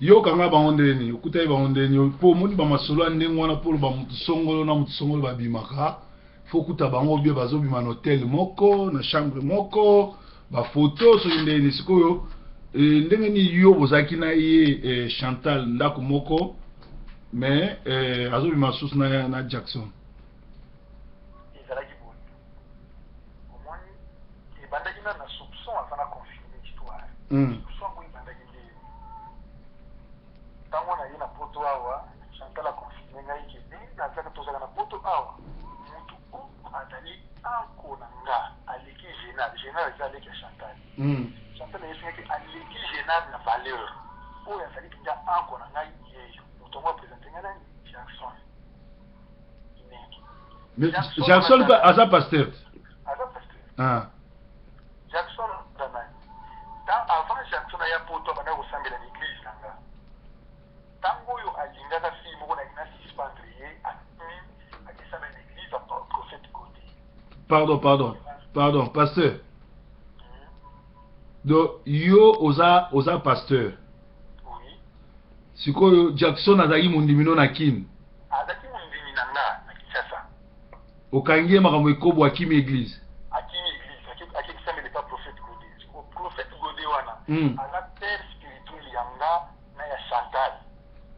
yo kanga baondeni okutai baondeni po moni ba masolo ndenge wana po ba mutu songolo na mutu songolo babimaka faut kuta bango bien bazobima na hotel moko na chambre moko ba photo so ndeni sikoyo ndenge ni yo bozaki na ye Chantal ndako moko mais azobima susu na Jackson ezalaki boye omoni ebandaki na soupçon afana confirmer histoire soupçon ngo ebandaki nde ntango na ye na poto awa Chantal akonfirme ngai ke nazalaka tozalaka na poto awa mutu azali anko na nga aleki génal eza aleki ya Chantal Chantal ayesengaki aleki génal na valeur oyo azali mpenza anko na ngai yeyo moto yango apresente ngai nani Jackson Jackson aza pasteur Jackson danani avant Jackson aya poto abanda kosambela na église na nga ntango oyo alingaka fille moko na ina suspendre ye akisala na église prophète Godi pardon pasteur donc yo oza pasteur oui sikoyo Jackson azalaki mondimino na kini azalaki mondimi na nga na Kinshasa okangi ye makambo ekobo akimi église akisambela pa prophète Godi wana aza père spirituel ya nga na ya Chantal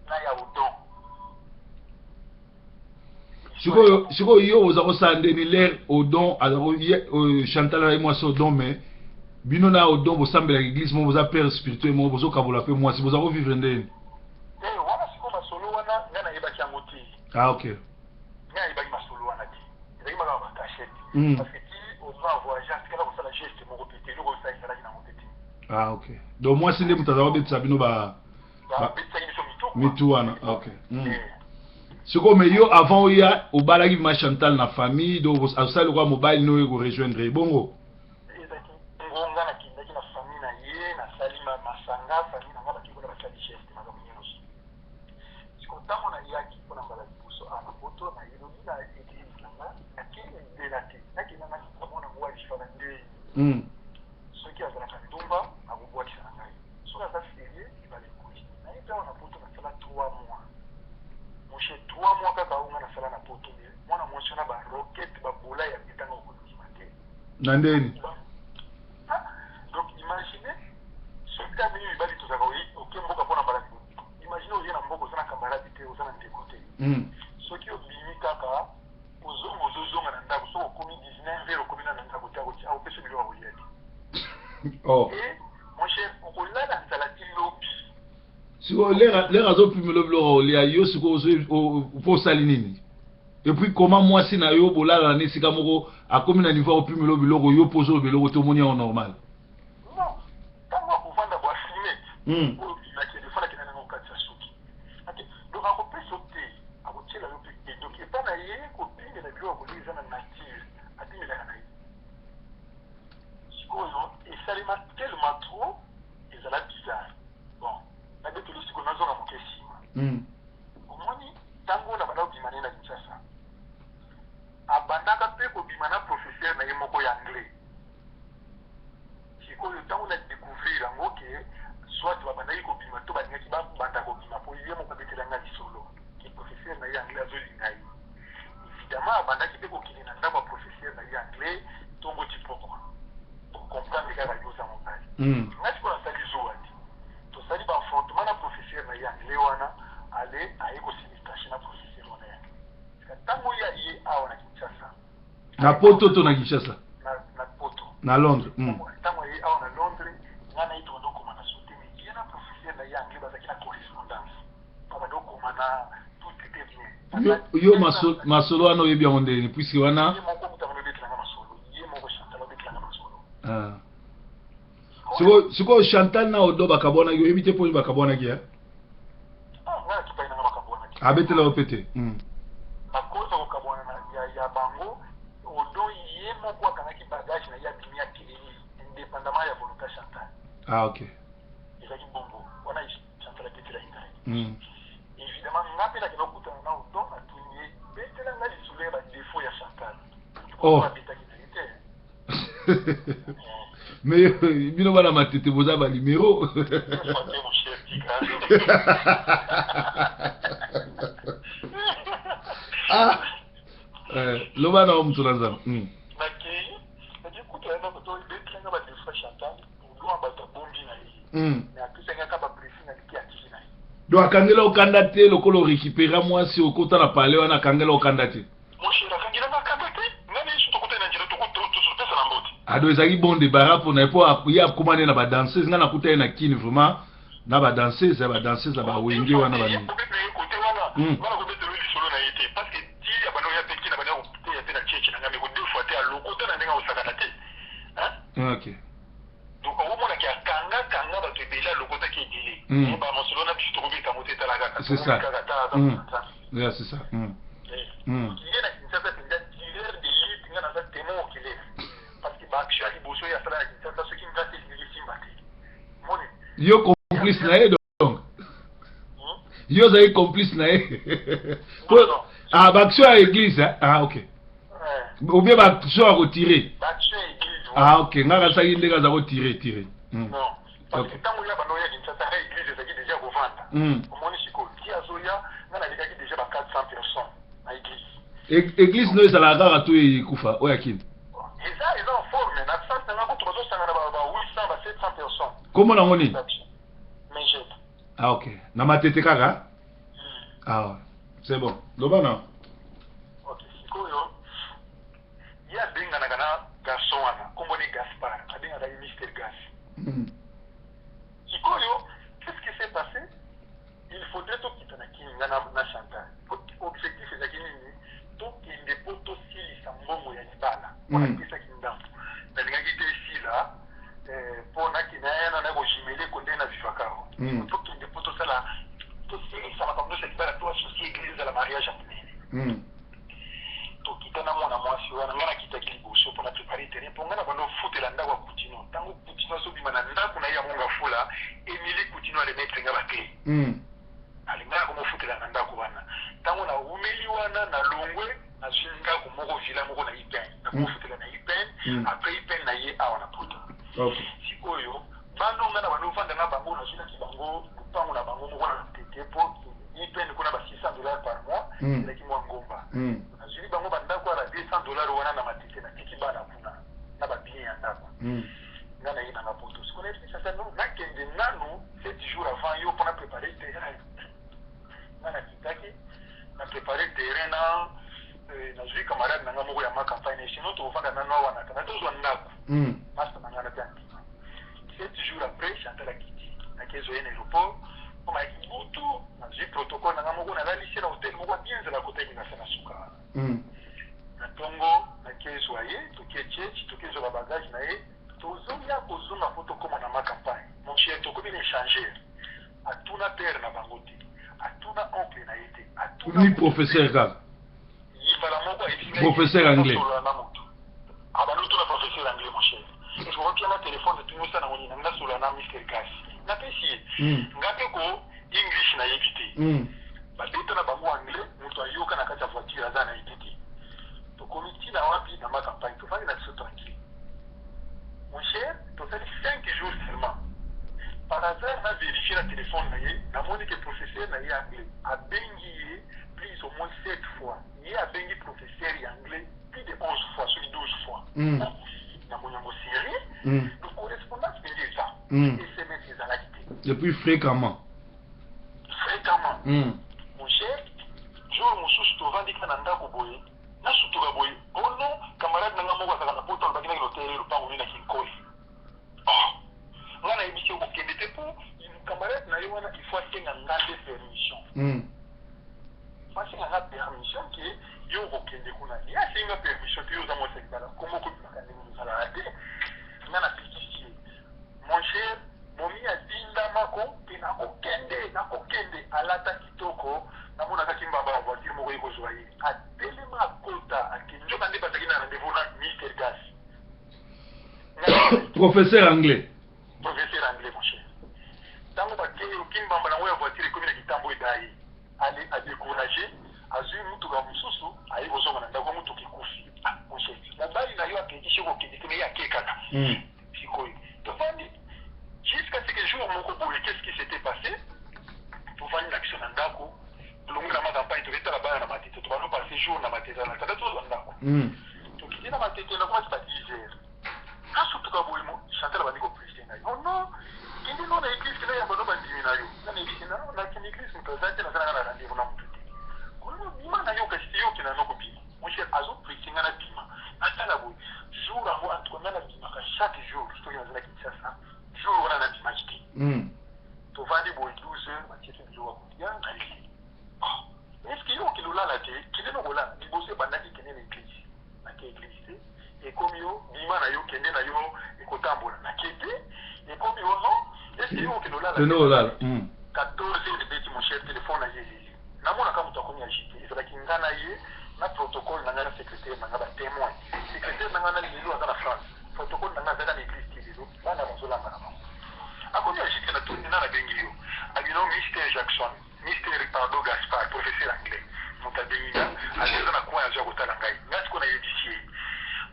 na ya Odon sikoyo yo oza kosala ndeni lere Odon Chantal ayi mwasi Odon mais bino na Odon bosambelaka église moko boza père spirituel moko bozokabola mpe mwasi boza kovivre ndeni wana sikoyo masolo wana ngai nayebaki yango te ok ngai nayebaki masolo wana te ezalaki makaka bakashete parce que ti oza voyage tikala kosala geste moko pe te eloko oyo esalaki nango pe te ok donc mwasi nde moto aza kobetisa bino babetisaki biso mitu wana ok sikoyo mais yo avant oya obalaki ma Chantal na famille donc asali lokola mobali no oyo korejoindre bongo ezalaki ngonga nakendaki na famille na ye nasali masanga famille nanga baki kuna basali geste makambo nyonso sikoyo ntango nayaki mpona mbala liboso na poto nayelobi na église nanga nakende libela te nakendanga amona ngo alifana ndeni soki azalaka ndumba akobwakisa na ngai soki aza serie ebale ekoli naye mpe awa na poto nasala 3 mois moshe 3 mois kaka onga nasala na poto mwana mwasi wana barokete babola ya betanga okondima te na ndeni donc imagine soki ta mini mibali tozalaka oke mboka mpona mbala imagine oye na mboka oza na kamaradi te oza na ndeko te soki obimi kaka ozozonga na ndako soki okomi 19 heure okomi na ndako te akopesa biloko ya kolia te mon cher okolala nzala ti lobi sikoyo lere azopimela biloko olia yo sikoyo mpo osali nini epuis koma mwasi na yo bolala na esika moko akomi na niveau akopimela biloko yo mpo ozolo biloko te omoni yango normal non ntango akovanda boafimete oyo bimaki elefona kenda nango kati ya suki donc akopesa te akotiela yo mpe donc epa na ye kopimela biloko akolia eza na nature apimelaka na ye sikoyo esalema tellement trop ezala bizarre bon nabetoli sikoyo nazonga moke nsima omoni ntango na banda kobima ne na Kinshasa abandaka mpe kobima na professeur na ye moko ya anglais sikoyo ntango na découvrir yango ke soit babandaki kobima to balingaki babanda kobima mpo ye moko abetelanga lisolo ke professeur na ye anglais azolinga ye évidemment abandaki mpe kokende na ndako ya professeur na ye anglais ntongo ti pokwa comprendre kaka yoza mobali ngai sikoyo nasali zuwa te tosali baaffrontement na professeur na ye anglais wana ale aye kosilistache na professeur wana ya anglais ntango ya ye awa na Kinshasa na poto to na Kinshasa na poto na Londres ntango ye awa na Londres ngai naye tokondo okoma na sote me ye na professeur na ye anglais bazalaki na correspondance babanda okoma na tout était bien yo masolo wana oyebi yango ndeni puisque wana ye moko moto ango obetelanga masolo ye moko Chantal obetelanga masolo sikoyo Chantal na Odo bakabwanaki oyebi te mpo bakabwanaki ngai nakipai nanga bakabwanaki abetela mpe te bakoza kokabwana ya bango Odo ye moko akangaki bagage na ye abimi akeleli indépendamment ya volonté Chantal ok ezalaki bongo wana Chantal abetelaki ngai évidemment nga mpe nakenda okutana na Odo natuni ye betela ngai lisolo ya badefo ya Chantal abetaki na ye te mais bino bana matete boza balimero mon cher Ah, loba na mtu lanza. Nakei, kuta na kutoa betri nga ba defa Chantal, ngoma ba bombi na yi. Na kisa nga ba briefing na ki atiki na yi. Do akangela okanda te lokolo récupérer moi si okota na parler wana akangela okanda te. Mon cher akangela makanda te, ngani su to kota na njira to pesa na mboti. Ado ezaki bon débarras pour na po ya komane na ba danseuse nga na kuta na kini vraiment na ba danseuse ba wenge wana ba ni. Wana ko betro li solo na yete parce que ti ya bano ya peki na bana ko ya pe na cheche na ngame ko deux fois te a lokota na ndenga osaka na te. Hein? OK. Donc au moment qui a kanga ba te bela lokota ki délai. Ba mo solo na biso ko bita moté tala ga. C'est ça. Yeah, c'est ça. Il y a une certaine tireur de lit nga na za témoin qui est parce que ba action li boso ya sala ki ça ce qui me va c'est li simbate. Moni. Yo complice na e donc. Yo zai complice na e. Ah, baction à église hein? Ah, OK. Ou bien baction à retirer. Baction à église. Ah, OK. Nga sa yinde ga za retirer. Non. Parce que tant ya bano ya kinshasa à église ça qui déjà ko vendre. Omoni siko ti azoya nga na lika ki déjà ba 400 personnes à église. Église no ezala kaka to ekufa oya kini. Ils ont formé na sante na ko trozo sanga na ba 800 ba 700 personnes. Comment na ngoni? Mais j'ai. Ah, OK. Na matete kaka? Ah, c'est bon. Lobana. OK, sikoyo. Ya benga na kana garçon wana, kombo ni Gaspard, abenga da Mr Gas. Sikoyo, qu'est-ce qui s'est passé? Il faudrait tout quitter na kinga na Chantal. Objectif est nini? Tout kinde poto sili sa mbongo ya libala. Ona kisa kindambo. Na linga kite sila pona kinaena na ko jimele konde na vifakao. Tout kinde poto sala ça va comme nous c'est pas toi associé église à la mariage japonais. Donc kitana mona mwasi wana ngana kitaki liboso pour préparer terrain pour ngana bano foot la ndawa Coutinho tango Coutinho so bima na ndako na ya monga fula Emile Coutinho ale mettre ngaba clé. Alinga ko foot la ndako wana tango na umeli wana na longwe na jinga ko moko vila moko na ipen na ko foot la na ipen après ipen na ye a wana poto. OK. Sikoyo bando ngana bano fanda na bango na jina ki bango pango na bango moko na pour il peine qu'on a $600 par mois et qui moi ngomba azuli bango bandako ala $200 wana na matike na tiki bana kuna na ba bien andako ngana ina na poto ce qu'on est ça ça non na kende nanu 7 jours avant yo pour préparer le terrain ngana kitaki na préparer le terrain na zui camarade na ngamo ya ma campagne sinon to vanda na no wana kana to zo ndako master na ngana bien 7 jours après Chantal a quitté na kezo ene aéroport comme avec Moto, j'ai protocole, na moko na lycée na hôtel moko bien de la côté na sana suka. Na tongo na kezo aye, to keche, to kezo la bagage na e, to zoya ko zuma photo comme na ma campagne. Mon cher to comme échanger. A tuna père na bangote, a tuna oncle na été, a tuna ni professeur ka. Il va la moko et professeur anglais. Ah bah nous tout la professeur anglais mon cher. Et je reprends le téléphone de tout ça na ngoni na solo na Mr Gas. Na pesi ngape ko English na yebite babeta na bango anglais mutu ayoka na kati ya voiture aza na yebite to komiti na wapi na ma campagne to fani na biso tranquille mon cher to fait 5 jours seulement par hasard na vérifier na téléphone na ye na moni que professeur na ye anglais a bengi ye plus au moins 7 fois ye a bengi professeur ya anglais plus de 11 fois sur 12 fois na monyango série de correspondance bengi ça SMS ezalaki te et puis fréquemment mon cher jour mosusu tovandika na ndako boye nasutuka boye ono camarade nanga moko azalaka na poto alobaki na hotel lopango nini na kinkoli nga nayebisi okokende te mpo camarade na ye wana il faut asenga nga nde permission asenga nga permission ke yo okokende kuna ye asenga permission te yo oza mwasi libala komo okobimaka ndenge mozalaka te nga na pikisie mon cher momi adindamako mpe nakokende alata kitoko namonaka kimbamba ya voiture moko ekozwa ye atelema akota akenjoka nde bazalaki na rendez-vous na Mr Gas professeur anglais mon cher ntango bakei okimbamba nango ya voiture ekomi na kitambo edaye ale adécouragé azwi mutuka mosusu aye kozonga na ndako mutuka ekufi mon cher mobali na yo akendisi okokende te me ye akekaka sikoyo tovandi jusqu'à ce que jour moko boye qu'est-ce qui s'était passé tovandi na biso na ndako tolongi na makampagne toketala bana na matete tobando passe jour na matete na tata tozwa ndako tokiti na matete na komati ba 10 heures kasutuka boye chantal abandi kopriste ngai oh non kende no na église kende ya bano bandimi na yo na église na kende église moto azalaki nazalaka na rendez-vous na motu te kono bima na yo kasi yo kenda no kobima mon cher azopriste ngai na bima atala boye jour yango antuka ngai na bimaka chaque jour soki nazalaki kinshasa jour wana na bimaki te tovandi boye 12 heures batieki biloko ya kolia ngai est-ce que yo okende olala te kende no kolala liboso ebandaki kende na église nake église te ekomi yo bima na yo kende na yo ekotambola nake te ekomi yo non est-ce que yo okende olala 14 heures ebeti mon cher téléphone na ye eleli namonaka moto akomi agite ezalaki nga na ye na protocole na ngai na secrétaire na ngai batémoin secrétaire na ngai na lelo aza na France protocole na ngai azaka na église te lelo bana bazolamba na bango akomi agite na toni na nabengi yo abino Mr Jackson Mr Ricardo Gaspard professeur anglais moto abengi nga azeza na coin azwa kotala ngai ngai siko nayebisi ye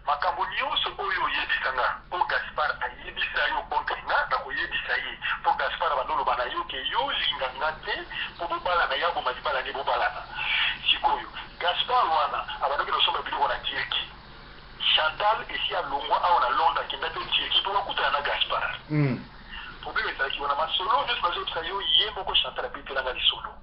makambo nyonso oyo oyebisa nga mpo Gaspard ayebisa yo contre nga na koyebisa ye mpo Gaspard bandoloba na yo ke yo linga nga te mpo bobalana ya boma libala nde bobalana sikoyo Gaspard wana abandoki nosomba biloko na Turquie Chantal esi alongwa awa na Londres akenda te Turquie mpo bakutana na Gaspard problème ezalaki wana masolo nyonso bazobisa yo ye moko Chantal apetelanga lisolo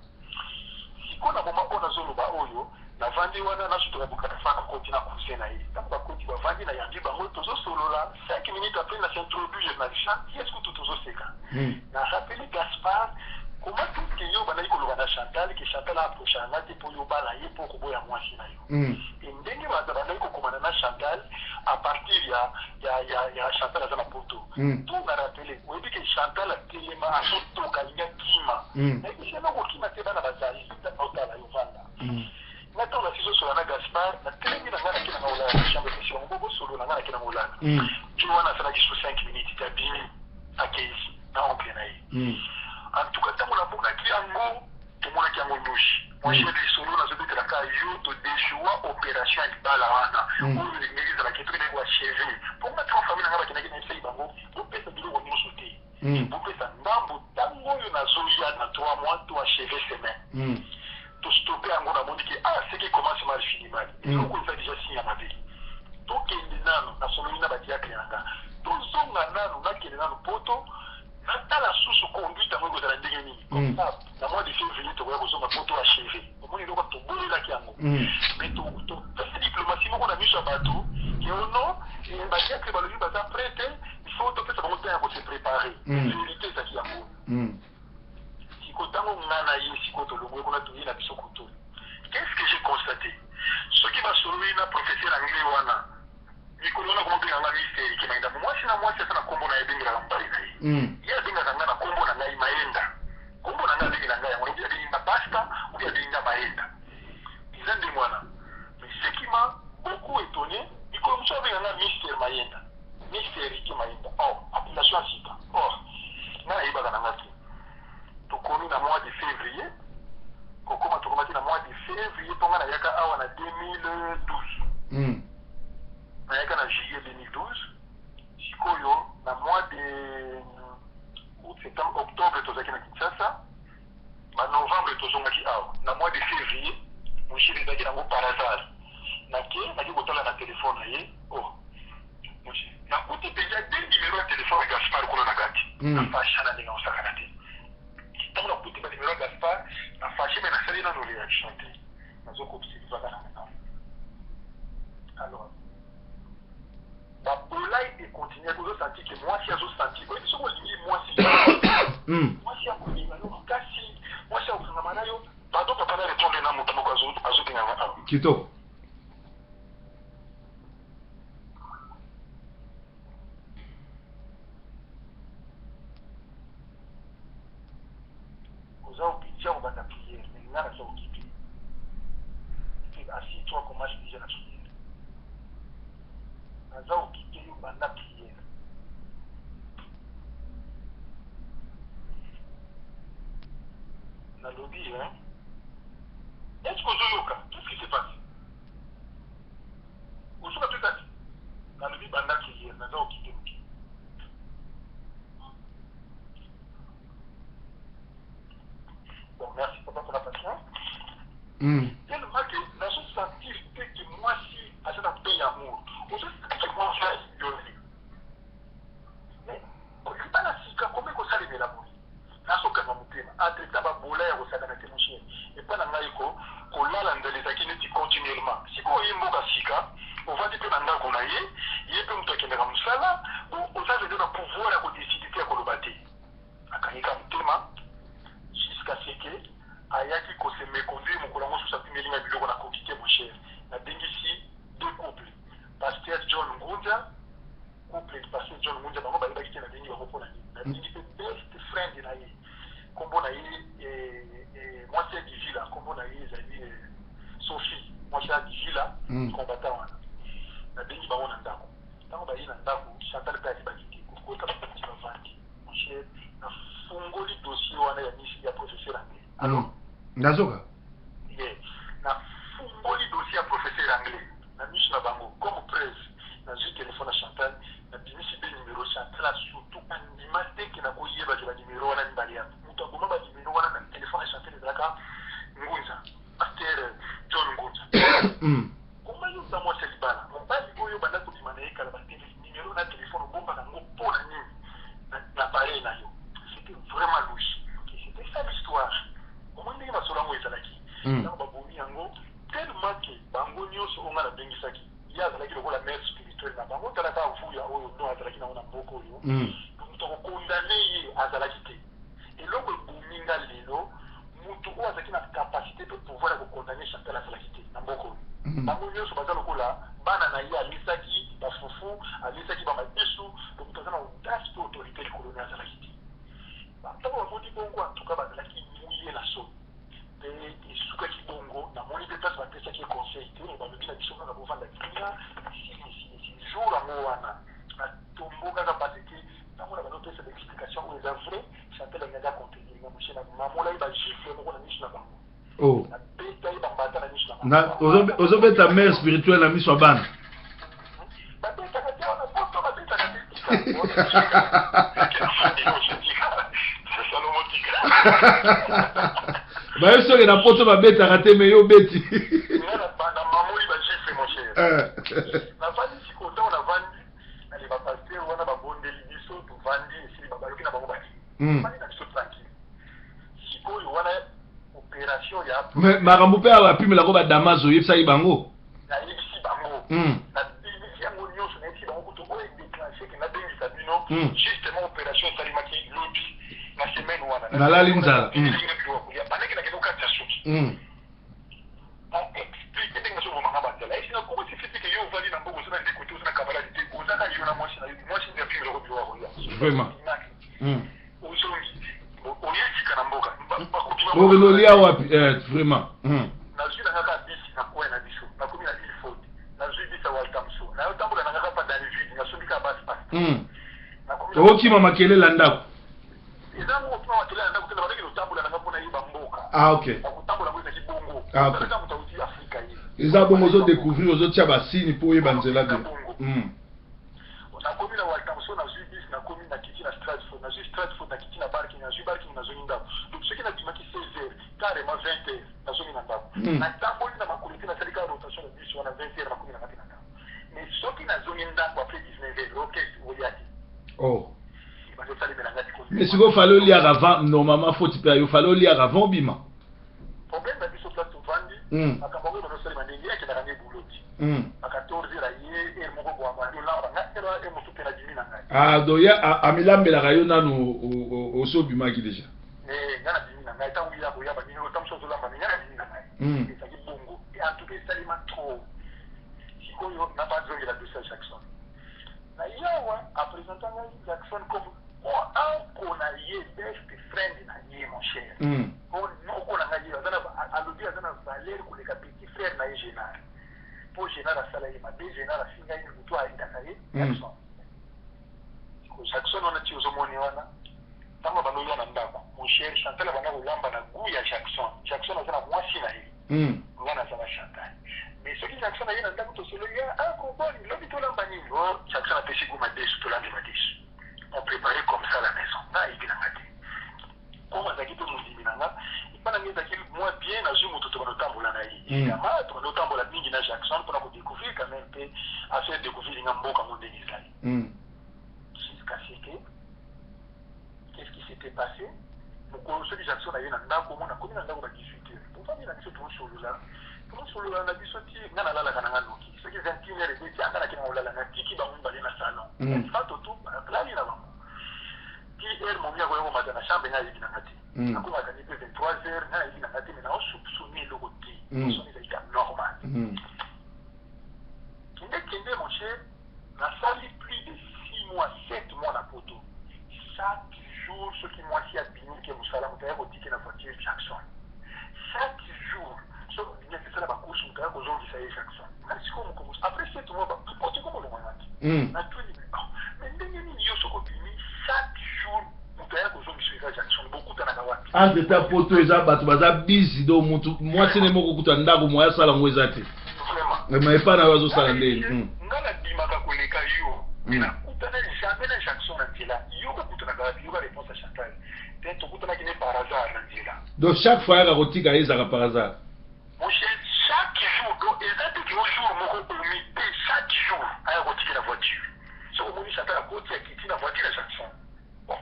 siko na moma oyo nazoloba oyo navandi wana nasutoka bokatafa na koti na kuse na ye ntango bakoti bavandi na yangi bango tozosolola 5 minutes après na s'introduire na chantier esikutu tozoseka na rappele Gaspard koma tuke yo bandaki koloba na Chantal ke Chantal aprochanga te mpo yobala ye mpo koboya mwasi na yo ndenge bandaki kokomana na Chantal à partir ya Chantal aza na poto to na rappele oyebi ke Chantal atelema azotoka alinga kima nayebisena kokima te bana bazali otala yo vanda natan na siso sola na Gaspard na telemi na ngai nake na olala na chambre de session ngoko solo na ngai nake na olala jo wana asalaki so 5 minutes ya bimi akei na oncle na ye en tout cas ntango namonaki yango tomonaki yango nyushi moche lisolo nazobetelaka yo todejoua opération ya libala wana oyo ndenge ezalaki toki nayekoa cheve mpo nga ntango famille na ngai bakendaki nayebisaki bango bopesa biloko nyonso te bopesa ndambo ntango oyo nazoya na 3 mois to acheve semaine tostope yango namoni ke ce qui commence mal finit mal eloko eza déjà signe ya mabe tokende nano nasololi na badiakle na nga tozonga nano nakende nano poto natala susu conduite yango ekozala ndenge nini comme ça na mois de février tokoya kozonga poto acheve omoni eloko tobolelaki yango mais topesi diplomatie moko na miso ya bato ke ono badiakle balobi baza prete il faut topesa bango temps ya kose préparer vérité ezaki yango kotango nga na ye siko tolongwe kuna toye na biso kutu qu'est-ce que j'ai constaté soki basoloyi na professeur anglais wana mikolo wana komobenga nga mysteri kemaenda mwasi na mwasi asa na kombo na ye abengelaka mobali na ye ye abengaka nga na kombo na ngai mayenda kombo na ngai abengela ngai yango obi abenginga pasta obi abenginga mayenda eza nde mwana mais ce qui m'a beaucoup étonné mikolo mosusu abenga nga mister mayenda mysteri ke mayenda appellation ya sika nga nayebaka na nga te tokomi na mois de février kokoma tokomaki na mois de février mponga nayaka awa na 2012 nayaka na juillet 2012 sikoyo na mois de septembre octobre tozalaki na Kinshasa banovembre tozongaki awa na mois de février moshili ezalaki nango par hasard naki kotala na telefone na ye nakuti mpenza de numero ya telefone ya Gaspard kuna na kati nafashana ndenge osakana te ntango nakuti banimero ya Gaspard nafashe me nasali nano réaction te nazokobisibaka na maintenant alors babolai ekontinue kozosanti ke mwasi azosanti oyebi soki olingi mwasi akolinga yo makasi mwasi akokangama na yo pardon papa na répondre na moto moko azobenganga awa kitoko oza okitia kobanda priere mais nga naza okipe assis toi commence déjà la priere naza okipe yo banda priere nalobi est-ce que ozoyoka qu'est-ce qui se passe ozoka to kati nalobi banda priere naza okipe oki Bon, merci papa pour la patience. Tellement que dans ce sentir que moi, si, à cette paix amour, on se dit que moi, je suis mais, on ne pas la sika, comment on s'allume la bouille? Nasoka na mutema atreta ba bola ya kosaka na temoshie et pas na ngai ko kolala ndeleza kini ti continuellement siko yimboka sika ovandi pe na ndako na ye ye pe mutu akendaka mosala ozaze na pouvoir ya kodeside te ya koloba te akangika motema jusqu'à ce que ayaki kose méconduire mokolo yango susu apimelinga biloko na koki te mon cher nabengisi deux couples pasteur John Ngunza couple pasteur John Ngunza bango bayebaki te nabengi bango mpona nini nabengi pe best friend na ye kombo na ye mwasi ya divila kombo na ye ezali Sophie mwasi ya divila combattant wana nabengi bango na ndako ntango baye na ndako Chantal mpe ayebaki te kokota bakati bavandi mon cher nafungoli dossier wana ya misi ya professeur anglais alors nazoka nafungoli dossier ya professeur anglais na miso na bango comme presse nazwi telefone ya Chantal nabimisi mpe numero Chantal surtout andima te ke nakoyebaki banimero wana mibale yango moto aboma banimero wana na telefone ya Chantal ezalaka Ngunza pasteur John Ngunza koma yoza mwasi ya libala mobali oyo banda kobima na ye kala banimero na telefone obombaka yango mpo na nini na pareil na yo c'était vraiment louche c'était ça l'histoire omoi ndenge masolo yango ezalaki ntango babomi yango tellement ke bango nyonso onga nabengisaki ye azalaki lokola mare spirituelle na bango talaka avuya oyo no azalaki nango na mboka oyo moto akokondane ye azalaki te eloko ebomi nga lelo moto oyo azalaki na capacité mpe pouvoir ya kokondane Chantal azalaki te na mboka oyo bango nyonso baza lokola bana na ye alisaki bafufu alisaki bamabisu moto aza na audace mpe autorité likolo ne azalaki te ntango bamoni bongo antuka bazalaki muye na so mpe esukaki bongo namoni mpe place bapesaki conseil te balobi na biso kaka bovanda kimia jour yango wana natombokaka parce ke ntango na bazopesa baexplication oyo eza vrai Chantal angaka contenir moshe na mamola ye bagifle moko na miso na bango nabeta ye bambata na miso na bango ozobeta mare spirituelle na miso ya bana babetaka te wana poto babetaka te bayo soki na poto babetaka te me yo beti na mamoli bagifle moshe navandi siko ntango navandi nale bapaster wana babondeli biso tovandi esili babaloki na bango baki vandi na biso tranquille sikoyo wana opération ya makambo mpe awa apimelako badamas oyebisaki bango nayebisi bango nabimisi yango nyonso nayebisi bango kutu oyo edéclenche ke nabengisa bino justement opération esalimaki loti na semaine wana nalali nzala bandeki nakende kokati ya suki explique ndenge nazobomanga banzala esina koko tifiti ke yo ovandi na mboka oza na ndeko te oza na kabaladi te oza na yo na mwasi na yo mwasi nde apimi loko biloko akoya vraiment ozongi oyesika na mboka okelolia wapi vraiment nazwi na kaka bisi na koya na biso nakomi na ile faute nazwi bisi ya waltamso nayotambola na kaka pa dans le vide nasombi kaka basi pasi okokima makelele ya ndako eza ngo okima makelele ya ndako te bandeki lotambola nanga mpona yeba mboka akotambola ngo ezaki bongo eza moto auti afrika ye eza bongo ozodécouvrir ozotia basini mpo oyeba nzela be nakomi na waltamso nazwi bisi nakomi nakiti na Stratford nazwi Stratford nakiti na barking nazwi barking nazongi ndako donc soki nabimaki 16 heures carrément 20 heures nazongi na ndako natamboli na makolo te nasali kaka rotation na bisi wana 20 heures nakomi na kati na ndako mais soki nazongi ndako après 19 heures roket oyaki mais sikoyo fale oliaka avant normalement foti mpe ayo fale oliaka avant obima problème na biso place tovandi makambo oyo banosalema ndenge akendaka nde buloti a 14 heures aye ere moko boamandi olamba nga ere e mosu mpe na dimi na ngai donc ye amilambelaka yo nano osi obimaki déjà nga na dimi na ngai ntango ya koyaba nini otamso ozolamba nga na dimi na ngai ezaki bongo en tout cas esalima trop sikoyo na bazongela dossier ya Jackson na yawa apresenta ngai Jackson comme anko na ye best friend na ye mon cher oko na ngai alobi aza na valeur koleka petit frère na ye Génard mpo Génard asala ye mabe Génard asinga ye moto ayindaka ye Jackson wana ti ozomoni wana ntango banoya na ndako mon cher Chantal abanda kolamba na gu ya Jackson aza na mwasi na ye nga naza na Chantal mais soki Jackson aye na ndako tosoloki anko boni lobi tolamba nini Jackson apesi gu madesu tolambi madesu on préparait comme ça la maison nga ayebi nanga te comme azalaki mpe mondimi nanga epa na mboka monde Israël. Jusqu'à ce que qu'est-ce qui s'était passé? Mon ceux qui Jackson a eu un ndako, on a commis un ndako à 18h. Pourquoi il a dit tout sur le là? Comment sur le là on a dit sorti na la la kana noki. Ce qui est 21h et dit aka na kina ola na tiki ba mun bali na salon. Ça tout là il a ba. Qui elle mon mia ko matin na chambre na yi na ngati. Akuma ka ni 23h na yi na ngati na o soupçonner le côté. Soupçonner c'est normal. Kinde mon cher, na sali plus de 6 mois, 7 mois na poto. Chaque jour, ceux qui moi si abîmé que vous savez, vous avez dit que la voiture Jackson. Chaque jour, ceux qui viennent faire la course, vous avez besoin de ça Jackson. Après 7 mois, vous portez comme le moyen. Mais chaque jour, vous avez besoin de ça Jackson. Beaucoup de la ah, c'est ta photo, ça, baza busy, donc moi, c'est les mots que tu as ndago, moi, ça, la mouezate. Vraiment. Mais pas dans la zone salandée. Ngala bimaka koleka yo. Na kutana jamais na Jackson na nzela. Yo ko kutana ga yo ga réponse à Chantal. Te to kutana ki ne par hasard na nzela. Donc chaque fois la rotika ezaka par hasard. Mon cher, chaque jour, donc exactement que jour moko omité chaque jour à rotika la voiture. So on dit Chantal à côté qui la voiture à Jackson. Bon.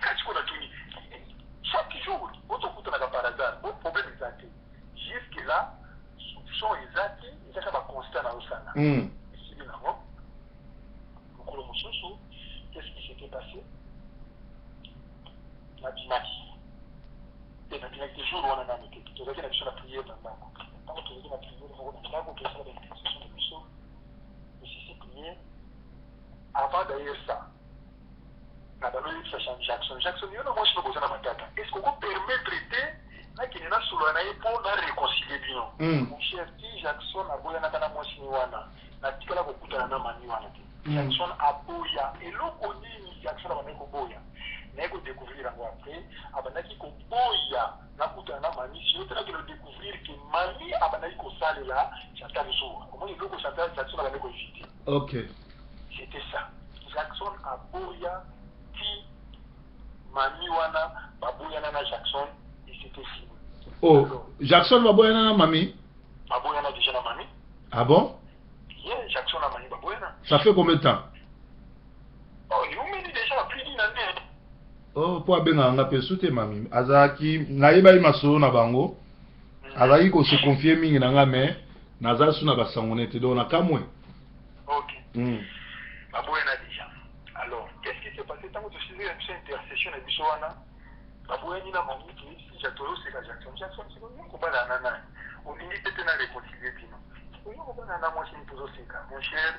Quand tu connais tout chaque jour, on to kutana ga par hasard. Bon problème exact. Jusque là sont exacts, ils ont un constat dans le salon. Ici, qu'est-ce qui s'était passé? La Bimaki. Et la Bimaki, des jours où on a été, tu as dit la prière dans le banc. Quand tu as dit la prière, on a dit la bénédiction de Bissot. Mais si c'est prié, avant d'ailleurs ça, on a donné Jackson. Jackson, il y a un moment où besoin de ma tata. Est-ce qu'on peut permettre de lakini na solo na yepo na réconcilier bino mon cher ti Jackson aboya na kana mwasi wana na tikala kokutana na mani wana te Jackson aboya eloko nini Jackson abana ko boya na ko découvrir ngo après abana ki ko boya na kutana na mani si otela ko découvrir que mani abana ko salela Chantal jour comment il ko Chantal Jackson abana ko éviter. OK, c'était ça. Jackson aboya ti mani wana baboya na Jackson. C'était fini. Oh, Jackson va boire na mami? Baboyana déjà na mami. Ah bon? Yeah, Jackson na mami baboyana. Ça fait combien de temps? Oh, il m'a dit déjà plus d'une année. Oh, pour benga nga pe soute mami. Azaki na yeba imaso na bango. Azaki ko se confier mingi na nga mais naza suna basangonete donc na kamwe. OK. Baboyana déjà. Alors, qu'est-ce qui s'est passé tant que tu faisais une intercession à Bishowana? Baboyani na mami qui Jackson c'est la Jackson c'est qu'on va la nana on dit peut-être na réconcilier bino on va na moi c'est pour seka mon cher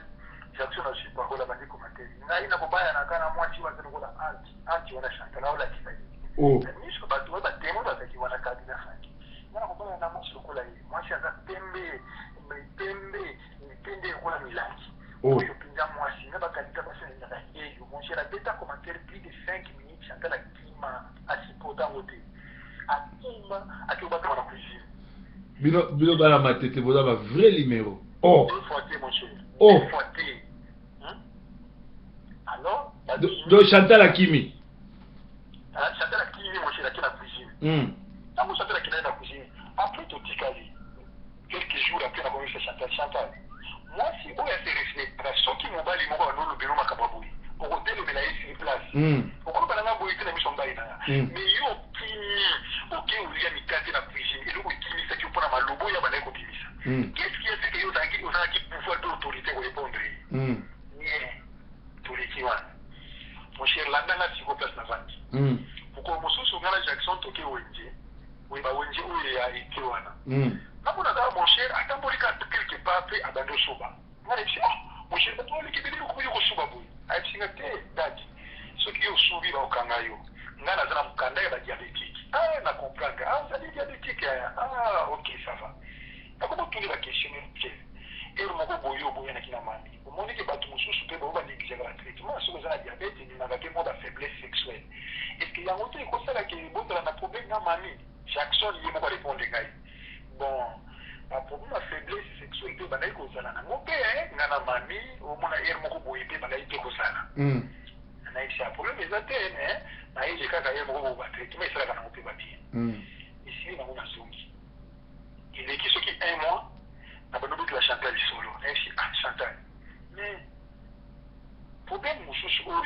Jackson a su pas la bandi commenter ngai na kobaya na kana moi si wa tena kola anti wana Chantal wala kitai ni so ba to ba temo ba ki wana kadi na faki na kobaya na moi kola hii moi si aka tembe kola milangi yo pinja moi si na ba kalita ba sene na hiyo mon cher a beta commenter plus de 5 minutes Chantal akima asipota wote akima akibaka na cuisine bilo bala matete boza ba vrai numéro. Oh fois mon cher fois alors donc Chantal Akimi Chantal Akimi mon cher akina cuisine tant Chantal akina na cuisine après tout tikali quelques jours après la conversation Chantal moi si on a fait respect parce que mobali moko na lo bino makababu pour hôtel mais là sur place pourquoi pas na boy tena mission baina mais yo OK ulia mikate na cuisine et le kimi ça qui pour na malobo ya bana ko bimisa qu'est-ce qui a fait que yo za ki pouvoir d'autorité pour répondre tous les kiwa mon cher landa na siko place na vandi pourquoi mosusu ngala Jackson toke wenje ba wenje o ya ikiwana na kuna da mon cher atambolika quelque part après abando soba ngale si mon cher to le kibili ko ko soba boy ai singa te dati ce qui yo subi ba okangayo ngala zana mukanda ya diabétique na comprendre ça dit diabétique OK ça va na ko tu la question et le moko boyo boyo na kina mami o moni ke batu mususu pe ba négligé la traitement sur za diabète ni na ke mo da faiblesse sexuelle est-ce qu'il y a autre ko ça là que bon na problème na mami Jackson il moko répondre ngai bon la problème de faiblesse sexuelle pe bana ko sana na mope ngana mami o mona moko boyo pe bana ite ko sana na isi problème ezate na ile kaka yeye moko ba traitement ça kana mope ba bien ici na mona zongi il est qui ce qui un mois na banobi la Chantal solo ainsi Chantal mais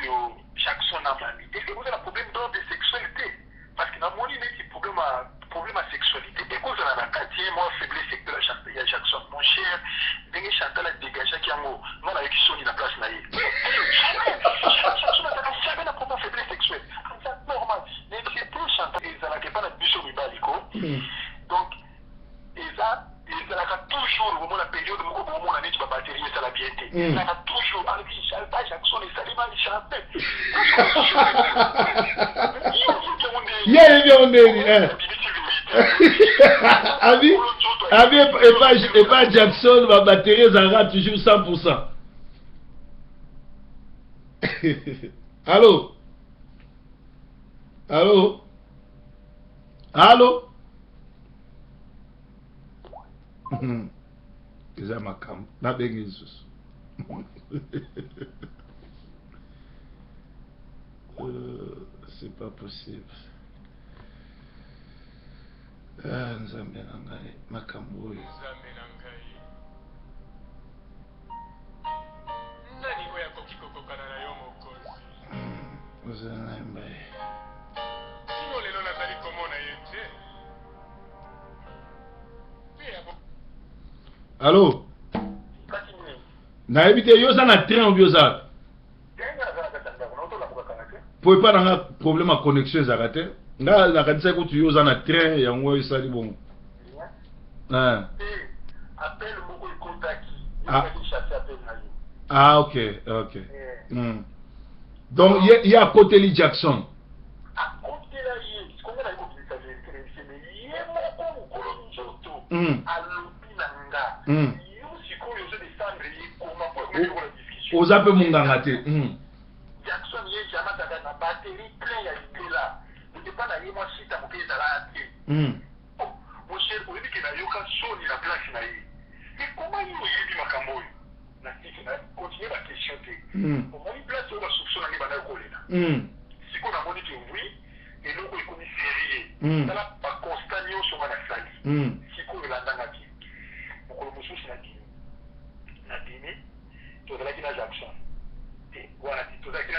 oyo Jackson a mami. Et c'est un problème d'ordre de sexualité. Parce que dans mon idée, c'est problème à sexualité. Et cause on a un quartier, moi, faiblesse secteur de la Jackson. Mon cher, dès Chantal a dégagé qui a mot, moi, avec qui sont dans la place naïe. Jackson n'a jamais la propre faiblesse sexuelle. C'est normal. Mais c'est pour Chantal, ils n'ont pas la bûche au Mibaliko. Donc, ils ont toujours, au moment de la période où on a mis la batterie, ça la bien été. Ils ont toujours, avec Jackson et Salima, ils chantaient. Et pas Jackson va batterie Zara toujours 100%. Allô? Allô? Allô? C'est ma cam. La bénédiction. C'est pas possible. Nzambe na ngai makambo oyo. Nzambe na ngai. Nani oyo akoki kokokana na yo mokonzi? Ozala na mbaye. Sino lelo nazali komona ye te. Allô? Nayebi te yo za na train obi oza. Pouvez pas dans un problème à connexion ezaka te. Nga na kadisa ko tu yo za na train yango esali bongo. Appel moko ekotaki. Ah ok. Donc il y a côté Lee Jackson. À côté là il comment la côté ça c'est mais il est moko mokolo njoto. Alobi nanga. Yo sikoyo zo descendre yi koma pour la discussion. Ozape munganga te. Jackson ye jama tata na batterie plein ya idée là. Ne pas na yema sita mo keza la te. Mon cher, vous dites que na yoka soni la place na yi. Mais comment il y a makambo yo? Na tiki na continuer la question te. Comment il place au soupçon na bana ko lena. Si ko na moni que oui et loko ikomi sérieux. Tala ba constat nyo so na sali. Si ko la ndanga ki. Mokolo mususu na dini. To la kina Jackson. Voilà, tout à fait,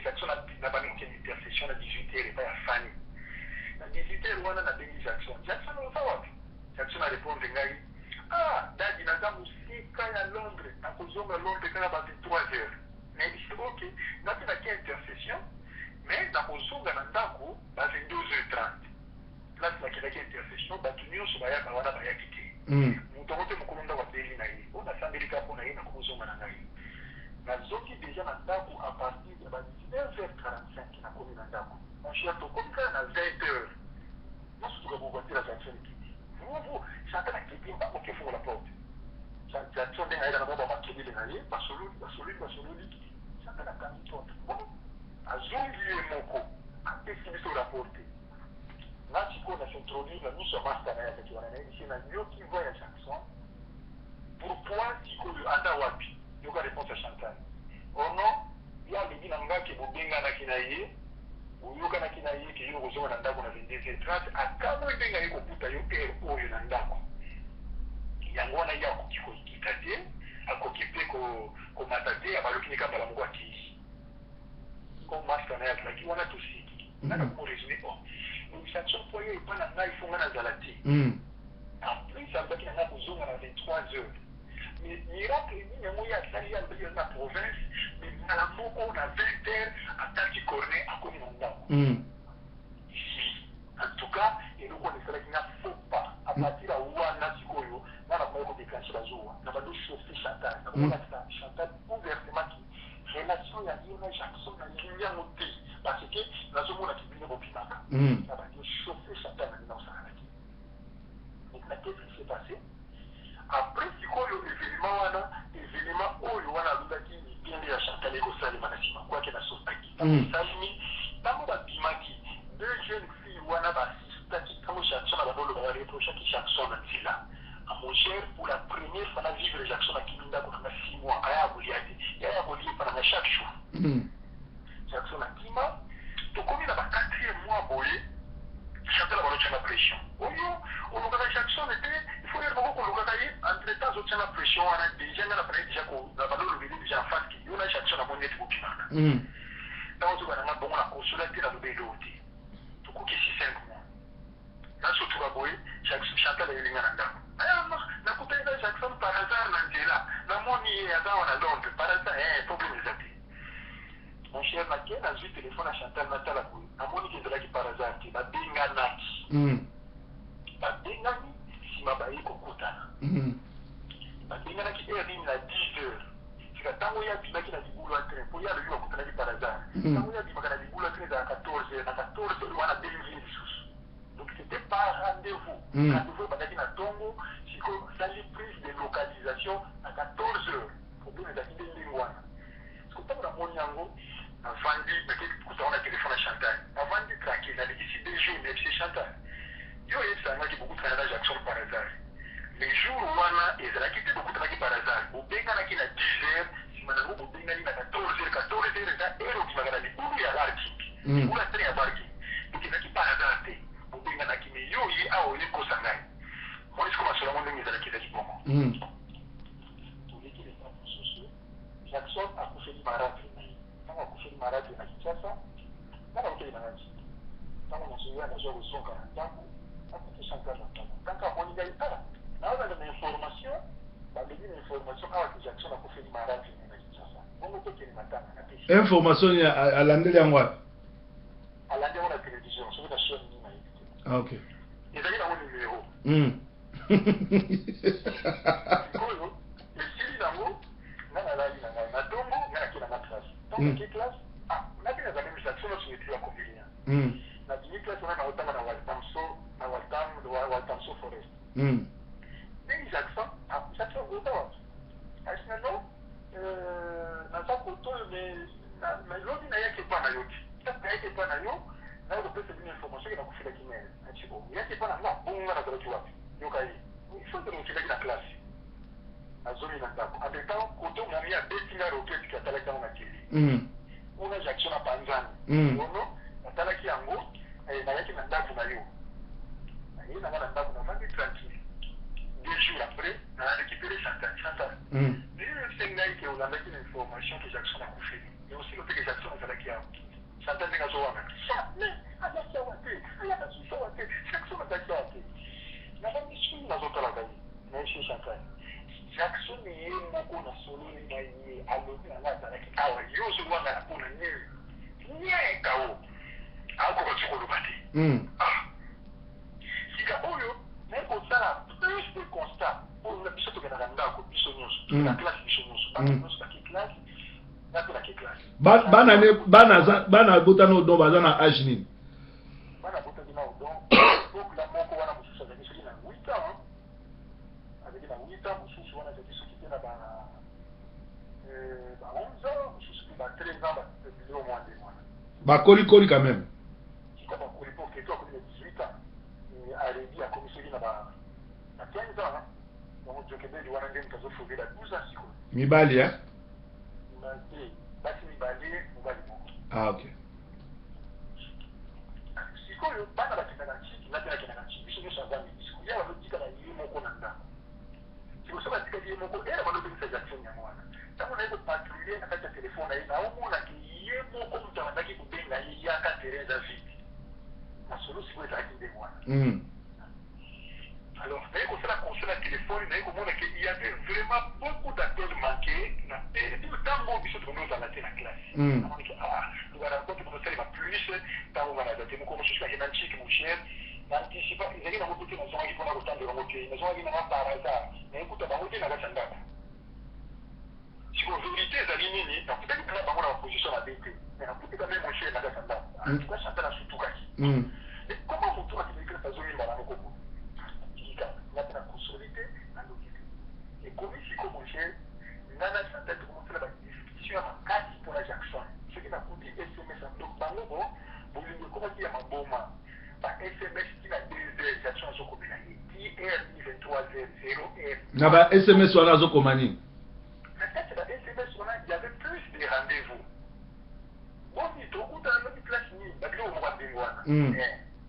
Jackson n'a pas une intercession à 18h et pas à Fanny. À 18h, on a béni Jackson. Jackson, on va voir. Jackson a répondu, Daddy, n'a pas aussi quand à Londres, à cause de Londres, quand il y a 23h. Mais il dit, ok, n'a pas une intercession, mais dans cause de Nandako, à 22h30. Là, c'est la intercession, bah, tout le monde se va y avoir à quitter. Nous avons été mon commandant à Béli Naï. On a fait Américain pour Naï, dans cause de Naï. Nazoki déjà na ndako à partir de 19h45 na komi na ndako. Mon cher tokomi kaka na 20h. Nous sommes pour voiture à Jackson Kiti. Vous, chacun a quitté, on va faire la porte. Jackson est allé là-bas, on va quitter les alliés, basololi. Chacun a quand même porte. A zongi et moko, a décidé sur la porte. Là, si on a s'introduit, nous sommes master na yake kiwana na ici na yoki voya Jackson. Pourquoi si on a wapi? Il y a réponse à Chantal. Oh non, il y a des gens qui ont bien gagné ou il y a des gens qui ont besoin d'un d'accord avec des étrangers. À quand même bien gagné au bout d'ailleurs pour un d'accord. Il y a un gars qui a été à s'occuper comme matate à baloki kamba la mwa qui comme master na yake qui wana tosi. Na ko résumé oh. Donc ça se voyait pas na ngai fonga na zalati. Après ça va qu'il y a besoin à 23h. Mais miracle ni yango ya sali ya na province mais na la moko na 20h ataki corner akoni na ndako. En tout cas, et nous connaissons qu'il n'a faut pas à partir à ouana sikoyo na la moko déclencher la joie. Na ba do chauffer Chantal. Na ko na Chantal ouvertement qui relation ya Lina Jackson na linya moté parce que na zo mona kibine bopimaka. Na ba do chauffer Chantal na osana ki. Donc qu'est-ce qui s'est passé? Après si événement oyo wana lulaki bien ya Chantal et Salima na sima quoi que na sostaki Salimi tango babimaki deux jeunes filles wana basistaki tango Jackson na babolo ba reproche ki Jackson na nzila à mon cher pour la première fois na vivre Jackson na kiminda ko na 6 mois aya boliate ya boliate pendant chaque jour Jackson na kima to komi na ba 4e mois boye Chantal a la pression. On a Jackson était, il faut dire qu'on a entre temps, on la pression, on a déjà la pression, on a déjà en face qui, on a Jackson a monnaie de Bokimana. ntango ozokana nga bongo na kosola te na lobelo te tokokisi 5 mois nasotuka boye chantal ayelinga na ndako nakutani na jackson par hasard na nzela namoni ye aza wana londres par hasard problème eza te mon cher nake nazwi telefone ya chantal natala boye namoni ke ezalaki par hasard te babenganaki babengani nsima baye kokutana babenganaki heure nini na 10 heures sika ntango ye abimaki na libulu ya train mpo ye alobi bakutanaki par hasard ntango ye abimaka na libulu ya train ezala 14 heures na 14 heures wana belleville lisusu donc c'était pas rendez-vous rendez-vous ebandaki na ntongo sikoyo sali prise de localisation à 14 heures problème ezalaki nde ndenge wana siko ntango namoni yango navandi nakekutango na telefone ya chantal navandi tranquille nalekisi 2 jours nayebisi chantal yo oyebisangaki bokutanaki na jackson par hasard les jours wana ezalaki te bokutanaki par hasard bobenganaki na 10 heures nsima nango bobengani na 14 heures 14 heures eza ere obimaka na libulu ya parking libulu ya train ya parking donc ezalaki par hasard te bobenganaki me yo ye awa oyekosa ngai moni siko masolo yango ndenge ezalaki ezali bongo toleki leta mosusu jackson akufeli maratre na ye ntango akufeli maratre na kinshasa ntango akokeli na ngai ntango nazoya nazwa kozonga na ntango akuti chantal na ntango ntango amoni ngai naozala na information balobi na information awa ke jackson akufeli maratre na kinshasa bongo tokende matanga na pesi information alandeli yango wapi alandi yango na télévision soki na chaîne nini na ye te ok ezali nango numero sikoyo esili nango nga nalali na ngai na dongo nga nake nanga classe ntango nake classe nake nazali misaki sono simetri ya kombelina nadimi classe wana naotanga na waltamso forest ndenge jackson ota wapi asina no naza koto oyo me lobi nayaki epa na yo te nayaki epa na yo naye kopesa bino information ke nakofelaki mene ati yaki epa na nga bonga nazalaki wapi yoka ye ifonde mokendaki na classe azomi na ndako entretemps koto momi abetinga roket atalaki yango na tele kuna jackson apanzani ono natalaki yango nayaki na ndako na yo naye nanga na ndako navandi tranquille 2 jours après na récupéré chantal se ngai ke olandaki na information ke jackson akufeli et aussi le fait que jackson azalaki yango chantal ndenge azowanga mais azalaki awa te ayaka susu awa te jackson azalaki awa te navandi sui nazotalaka ye nayesie chantal jackson ye moko na sololi na ye alobi nanga azalaki awa yo ozowanga mpona nini nyekao akoka ti koloba te sika oyo naye kosala plus de constat oyo na biso tokendaka ndako biso nyonso na classe biso nyonso bana nyonso bake classe nape nake classe bana botana odon baza na age nini bana botaki na odon pokula moko wana mosusu azalaki soki na 8 ans azalaki na 8 ans mosusu wana azalaki soki te na ba 11 ans mosusu pe ba 13 ans bilio mwa nde mwana bakolikoli quand même sika bakoli po keto akomi na 18 ans arebi akomi soki na 15 ans donc jokebeli wana nde moto azofobela 12 ans sikoyo mibali basi mibale mobali moko ok sikoyo bana bakendaka ntiki nate nakendaka ntiki biso nyonso azambi siko ya bazotikala ye moko na ndako siko so batikali ye moko era balobengisa jackson yango wana ntango naye kopatrouille na kati ya telefone na ye naomonaki ye moko moto abandaki kobenga ye yaka terrain vide na solo sikoyo ezalaki ndenge wana alors naye kosala console ya telefone naye komona ke il y avait vraiment beaucoup d'appels manqués na ntango biso tokomi ozala te na classe amonaki lukarankote kosalema plus ntango nga naza te moko mosusu nakenda ntiki mochere naanticipa ezali nango te te nazongaki mpona kotambela yango te nazongaki nanga par hasard naye kuta bango te na kati ya ndako siko vérité ezali nini nakutaki mpena bango na baposition na be te mais nakutika me mochere na kati ya ndako antuka chantal asutukaki comment motu akendeki azomimba na moko boye ngati na consolidé na logité ekomi siko moshe ngana chantal tokomosala badiscussion ya makasi mpona jackson soki nakuti sms donc bango bolingo ekomaki ya maboma ba sms tina 2h jackson azokomela ye tr 23h0r na ba sms wana azokoma nini na kati ba sms wana y avait plus de rendez-vous boni tokutana lobi place nini babilo omoko ndenge wana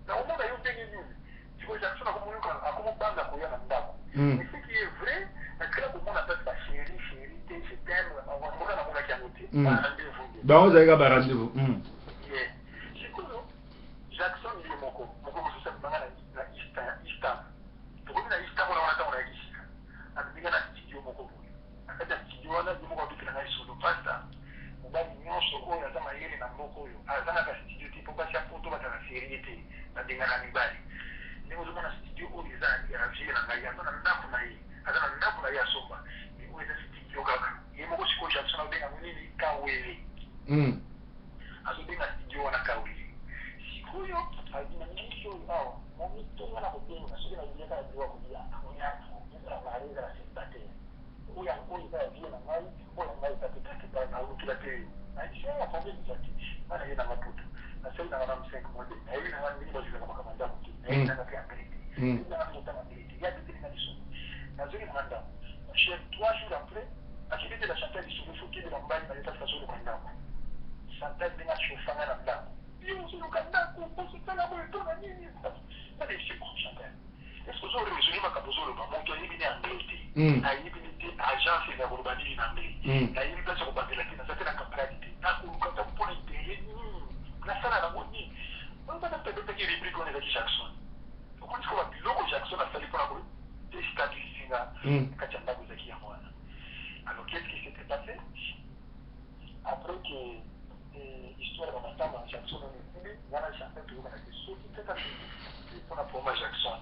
na omona yo ndenge nini siko jackson akomobanga koya na ndako mais ce qui est vrai nakela komona mpasi basheri te je t'aime mona namonaki yango te ba rendez-vous nde bango ozalaka ba rendez-vous sikoyo Jackson ye moko mosusu abimanga na Eastern tokomi na Eastern wana wana ntango nayakisika abimanga na studio moko boye akati ya studio wana ye moko abikela ngai solo pasta mobali nyonso oyo aza mayele na mboka oyo azangaka studio te mpo basi ya poto batala serie te babengana mibali ndenge ozomona studio oyo eza ya vie na ngai aza na ndako na ye asomba oyo eza studio kaka ye moko sikoyo Jackson abenga nini Kawele azobenga studio wana Kawele sikoyo azina mingi oyo awa momito wana kobenga soki nayebiyaka na biloko kolia amonyafu ezala na célibataire oyo eza ya vie na ngai oyo ngai tatekateka naolukila te naisianga problème eza te bana ye nanga poto nasali nanga na 5 mois te nayebi nanga ndenge bazwilaka makambo ndako te nayebi nanga pe ambele te nayebi nanga motanga ambele te ya tetelinga lisumu nazweli nanga ndako chef 3 jours après akibetela Chantal lisumu fokidela mbali na leta kasoluka ndako Chantal ndenga shofanga na ndako yo ozoluka ndako osotala boye tona nini nade siko Chantal est-ce que ozorezoni makambo ozoloba moto ayebi ne ambele te ayebi ne te agence eza koloba nini na ambele nayebi place ya kobandela te naza te na kampaladi te nakoluka mpona intere nini nasala nango nini bana pepetaki rubrique wana ezaki Jackson okonisi koba biloko Jackson asali mpona kodestabilise nga kati ya ndako ezaki yango wana alors qu'est-ce qui s'était passé après que histoire ya bamatama ya Jackson wana ekuli ngana Chantal toyokana te soki teka mpona poma Jackson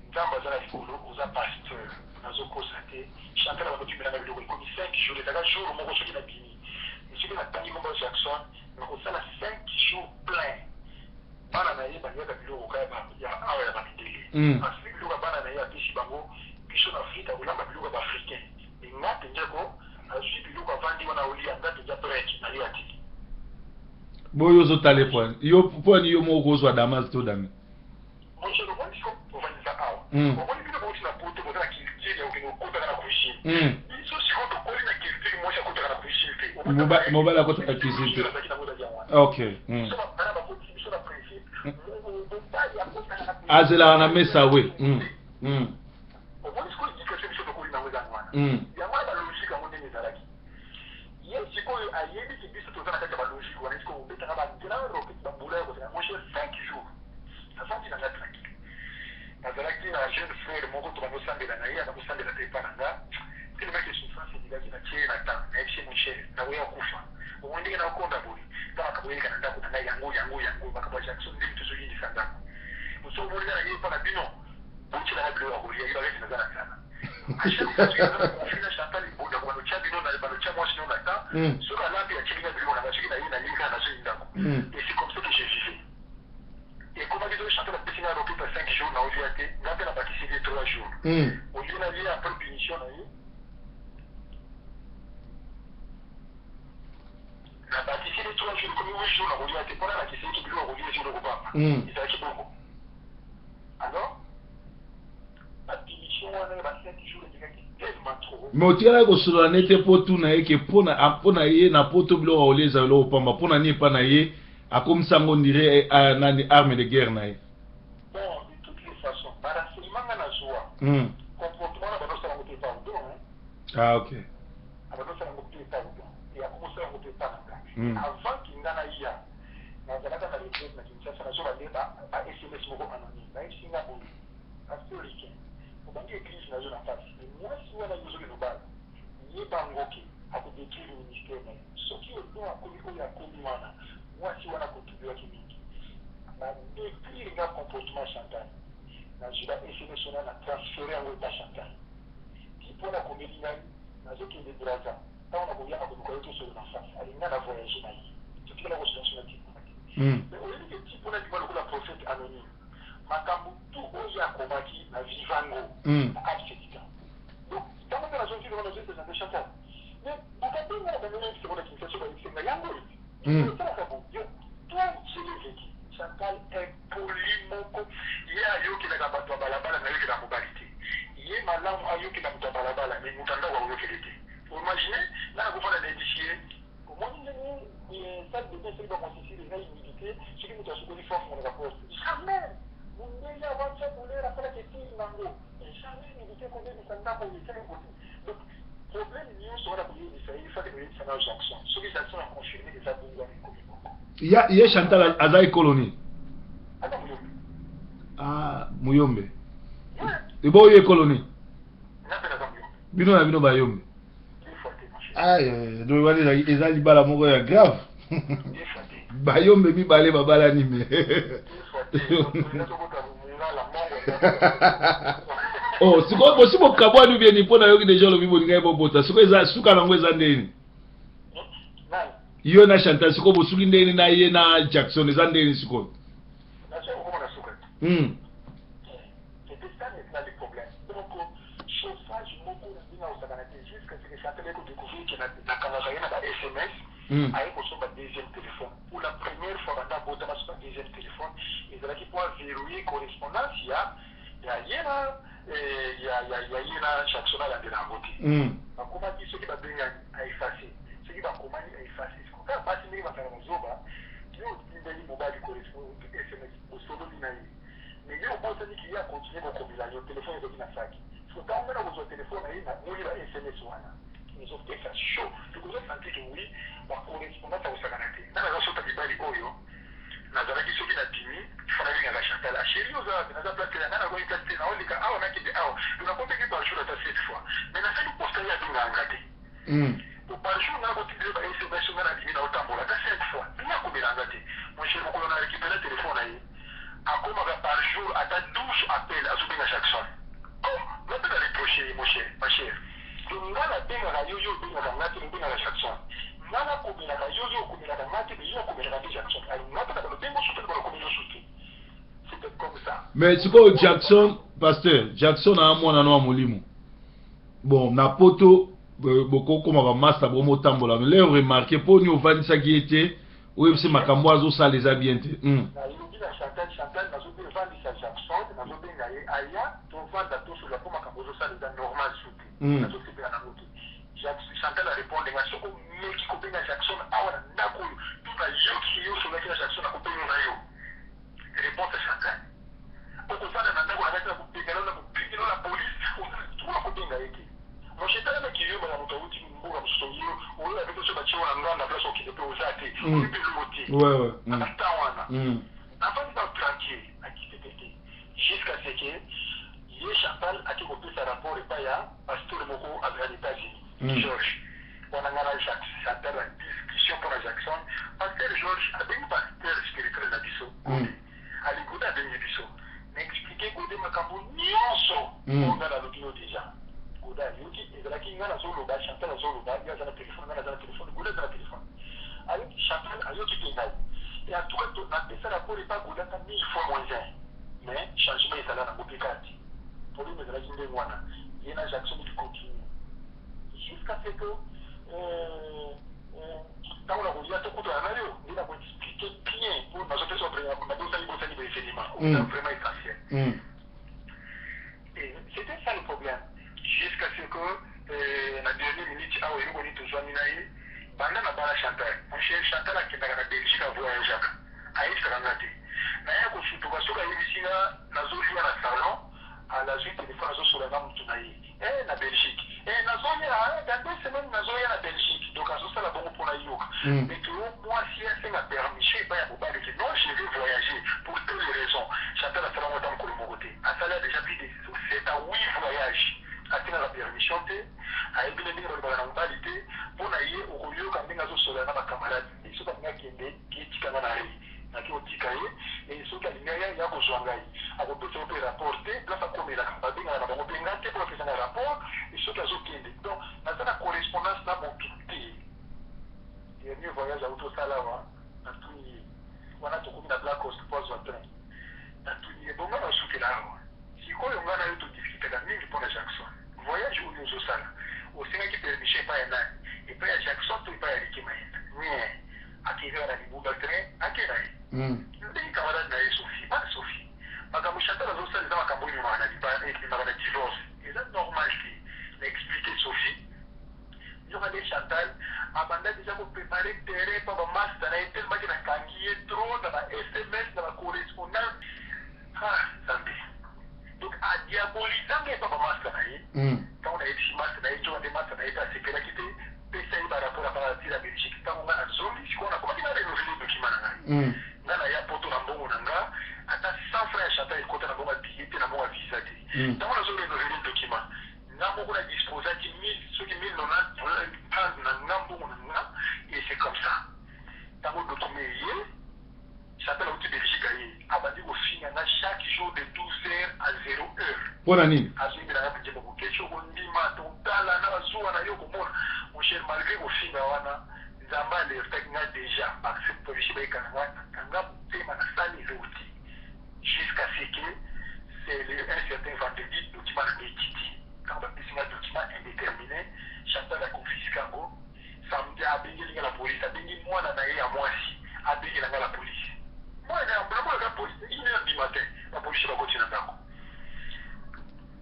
nzambe aza na likolo oza pasteur nazokosa te Chantal abanokimelanga biloko ekomi 5 jours ezaka jour moko soki na bimi soki natangi komba Jackson nakosala 5 jours plein bana na ye baliaka biloko kaka ya awa ya bamidele asili biloko ya bana na ye apesi bango biso na afrika kolamba biloko ya baafricain nga mpenjako azwi biloko avandi wana olia nga mpenza prêtre nalia te boyo ozotala poni yo moko kozwa damas to dami monselo omoni siko ovandisa awa omoni bino bauti na poto boza na culture ya okende okotaka na cuisine biso siko tokoli na culture mwasi akotaka na cuisine te mobali akotaka cuisine te ok azelaka na mesa we omoni siko éducation biso tokoli nango ezanga wana yango wana balogique yango ndenge ezalaki ye sikoyo ayebi ke biso toza na kati ya balogique wana siko obetaka bagrand roquete bambula ya kozala moshe 5 jours nafandi nanga tranquille nazalaki na jeune frère moko to bandosambela na ye anakosambela te epa na nga telemaki souffrance elikaki na tie na temps nayebisi moshe nakoya kufa omoi ndenge nakokonda boye ta makambo eleka na ndako na ngai yango makambo ya Jackson ndenge tozoyinisa ndako moso omonisa na ye epa na bino botilanga biloko ya kolia yebakaki naza na sana ashakofina Chantal iboda banotia bino na banotia mwasi no na temps soki alambi atilinga biloko nanga soki na ye nalinga nazoyi ndako et c'est comme ça que je vivais et komaki soki Chantal apesi nga roquete ya 5 jours na olia te nga mpe na bakisi ye 3 jours olie na lie après punition na ye na bakisi ye 3 jours komi 8 jours na kolia te mpona nakisi eki biloko kolia esi biloko pamba ezalaki bongo alors bapunition wana ya ba 5 jours ezalaki tellement trop mais otikala kosolola nete mpo tuna ye ke mpona ye na poto biloko aolia eza biloko pamba mpona nini epa na ye akomisango ndire nani arme de guerre na ye bon de toutes les façons barenseignement nga nazwa comportement na banosala ngo te pardon ok abanosala ngo te pardon et akomosala ngo te pa na nga avant ke nga na ya nazalaka na retraite na Kinshasa nazobale ba SMS moko anonyme nayebisi nga boye africain obangi église nazo na pasi mwasi wana yozokende obala yebangoke akodétruire ministère na ye soki odo akomi oyo akomi wana mwasi wana akotubiwaki mingi badétruire nga comportement Chantal nazwi ba SMS wana na transfere yango eta Chantal ti mpona komeli ngai nazokende braza ntango nakoyaka koluka yo tosolo na face alinga na voyage na ye sotikala kosolation na tipona te mais oyebi ke tipona lima lokola prophète anonyme makambo tu oyo akomaki na vivango na absedika donc ntango mpe nazovivre wana nazoepresente Chantal mais bakabenga na bango yebise wana Kinshasa bayebisenga yango esalaka bo yo toi jeleveki Chantal impoli moko ye ayokelaka bato ya balabala nayokela mobali te ye malamu ayokela moto ya balabala mais moto andako akoyokele te imagine nana kofanda na édifier omoni ndenge sale de bien seli bamosisili eza humilité soki moto asukoli fo afongonaka poste jamais mundele awanza kolera asalaka etili nango jamais humilité kobebisa ndako etele kote donc problème nyonso wana koyebisa ye ifake koyebisa na Jackson soki Jackson aconfirme eza ye Chantal azai colonie Aza muyombe. ah muyombe Yeah. ebo ye colonie Napenda aza muyombe. bino na bino bayombe Deux fois te mon cher. ah donc wali eza libala moko ya grave Deux fois te. bayombe mibale babalani me Deux fois te. Tolina tokota mungala mongo. oh sikoyo bosi bokabwani bieni mpo na yoki deja olobi bolingai bobota sikoyo eza suka nango eza ndeni Nani? yo na Chantal sikoyo bosuki ndeni na ye na Jackson eza ndeni sikoyo Nacho ukomona suka. C'était ça maintenant le problème. Donc, chauffage, beaucoup de bien au Saganaté, jusqu'à ce que Chantal ait découvert qu'il y a un SMS, avec son deuxième téléphone. Pour la première fois, on a besoin de son deuxième téléphone, et de là qu'il pourra verrouiller correspondance, il y a Jackson à la de la beauté. Comment dire ce qui va venir à effacer, ce qui va commander à effacer. Ce qu'on va passer, mais il va faire un zoba, qui est une mobile correspond au SMS, au solo d'Inaï. Mais il y a un bon temps qui a continué à communiquer le téléphone est dans la sac. Il faut quand même avoir le téléphone et il va SMS wana. Ils ont fait ça chaud. Donc vous avez senti que oui, la correspondance à Osaganaté. Dans la version Tabibali Oyo, nazalaki soki na dimi fana bengaka Chantal chéri oza naza place na ngana koyi place na olika awa nakende awa tunakopeki par jour ata 7 fois mais nasali posta ya binganga te par jour nga kotindile ba SMS nga na dimi na otambola ata 5 fois binakomelanga te mon cher mokolo na récupéré téléphone na ye akomaka par jour ata 12 appel azobenga Jackson napena reproche ma chère nga nabengaka yo yo obengaka nga te obengaka Jackson nga nakomelaka yo yo okomelaka nga te yo okomelaka te Jackson nga mpe na lobengo sote balokomeli yo sote c'était comme ça mais sikoyo Jackson pasteur Jackson aa mwana no ya molimo bon na poto bokokomaka master bomotambola mais leo remarqué mpo ni ovandisaki ye te oyebisi makambo azosala eza bien te nayebi na Chantal nazovandisa Jackson nazobenga ye aya tovanda tosola mpo makambo ozosala eza normal sote nazosepela nango te Chantal arépondre nga soko meki kobenga Jackson awa na ndako oyo tuna yoki yo solaki na Jackson akobenga na yo réponse à Chantal okozala na ndako na kati na kopengana na kopingelo na polise tuna kobenga ye te moshetala meki yo bana moto awuti mboka mosusu yo oyo abeki so batie wana nga na place okende mpe oza te oyebelelo te ata wana afandi na tranquille akite te jusqu'à ce que ye Chantal ake kopesa rapport epai ya pasteur moko azala na États-Unis George wana nga na Chantal na discussion mpona Jackson pasteur George abengi pasteur spirituel na biso alingoda abengi biso na explike gode makambo nyonso nga nalobi yo déjà goda ayoki ezalaki nga nazoloba Chantal azoloba ye aza na telefone nga naza na telefone goda aza na telefone ayoki Chantal ayoki mpe ngai et en tout cas napesa rapport epa godaka 1000 fois moins 1 mais changement ezala nango mpe kati problème ezalaki ndenge wana ye na Jackson continue jusqu'à ce que ntango na kolia tokutana na yo nde na koexplike bien mpo nazopesa nabosali baévénement oza vraiment essentiel et c'était ça le problème jusqu'à ce que na dernière minute awa elokoni tozwami na ye banda na bana Chantal mon cher Chantal akendaka na Belgique avoyageaka ayebisaka nga te naye kosutuka soki ayebisi nga nazozwa na salon nazwi telefone azosola nga motu na ye na Belgique nazoya dans 2 semaines nazoya na Belgique donc azosala bongo mpona yoka mais que mwasi asenga permission epai ya mobali ke non je vais voyager pour telle raison Chantal asalango ata mokolo moko te asala déjà plus de 7 à 8 voyage atengaka permission te ayebi na ndenge balobaka na mobali te mpona ye okoyoka ndenge azosola na bakamarade soki alingi akende etikanga na ye naki otika ye soki alingi ya kozwa ngai akopesa mpe rapport te place akomelaka babengaka na bango mpe nga te mpo bapesanga rapport soki azokende donc naza na correspondance na motu te dernier voyage auti osala awa natuni ye wana tokomi na Black Coast poise watrin natuni ye bonga nasukela awa sikoyo nga na yo todiskitaka mingi mpona Jackson voyage oyo ozosala osengaki permission epai ya nani epai ya Jackson to epai ya Riki Mayenda nie akevea na libumba train ake na ye ndenge kamarade na ye Sophie bana Sophie makambo Chantal azosala eza makambo oyo ebimaka na divorce eza normal te na expliquer Sophie nyoka nde Chantal abanda deja koprepare terrain mpa bamaster na ye telemaki nakangi ye trop na ba SMS na bacorrespondance zambe donc adiabolizanga epa bamaster na ye ntango nayebisi master na ye nyoka nde master na ye te asepelaki te pesa ye barapport apara tira Belgique ntango nga nazongi sikoyo nakomaki na renovele dokima na ngai nga na ya poto na mbongo na nga ata 100 francs ya Chantal ekota na mbongo ya billet te na mbongo ya visa te ntango nazorenouveler document nga moko na disposaki 1000 soki 1090 na nga mbongo na nga et c'est comme ça ntango document ye Chantal auti Belgique aye abandi kofinga nga chaque jour de 12h à 0h mpona nini azoyembela nga mpenze moko kesho kondima totala na bazuwa na yo komona mon cher malgré kofinga wana nzambe alertaki nga déjà polisie bayekana nga nakanga motema nasali eloti jusqu'à ce que c'est un certain vendredi document na etiti ntango bapesi nga document indéterminé Chantal akonfiske yango samedi abengeli nga la police abengi mwana na ye ya mwasi abengela nga la police namonaka police 1h du matin bapolisie bakoti na ndako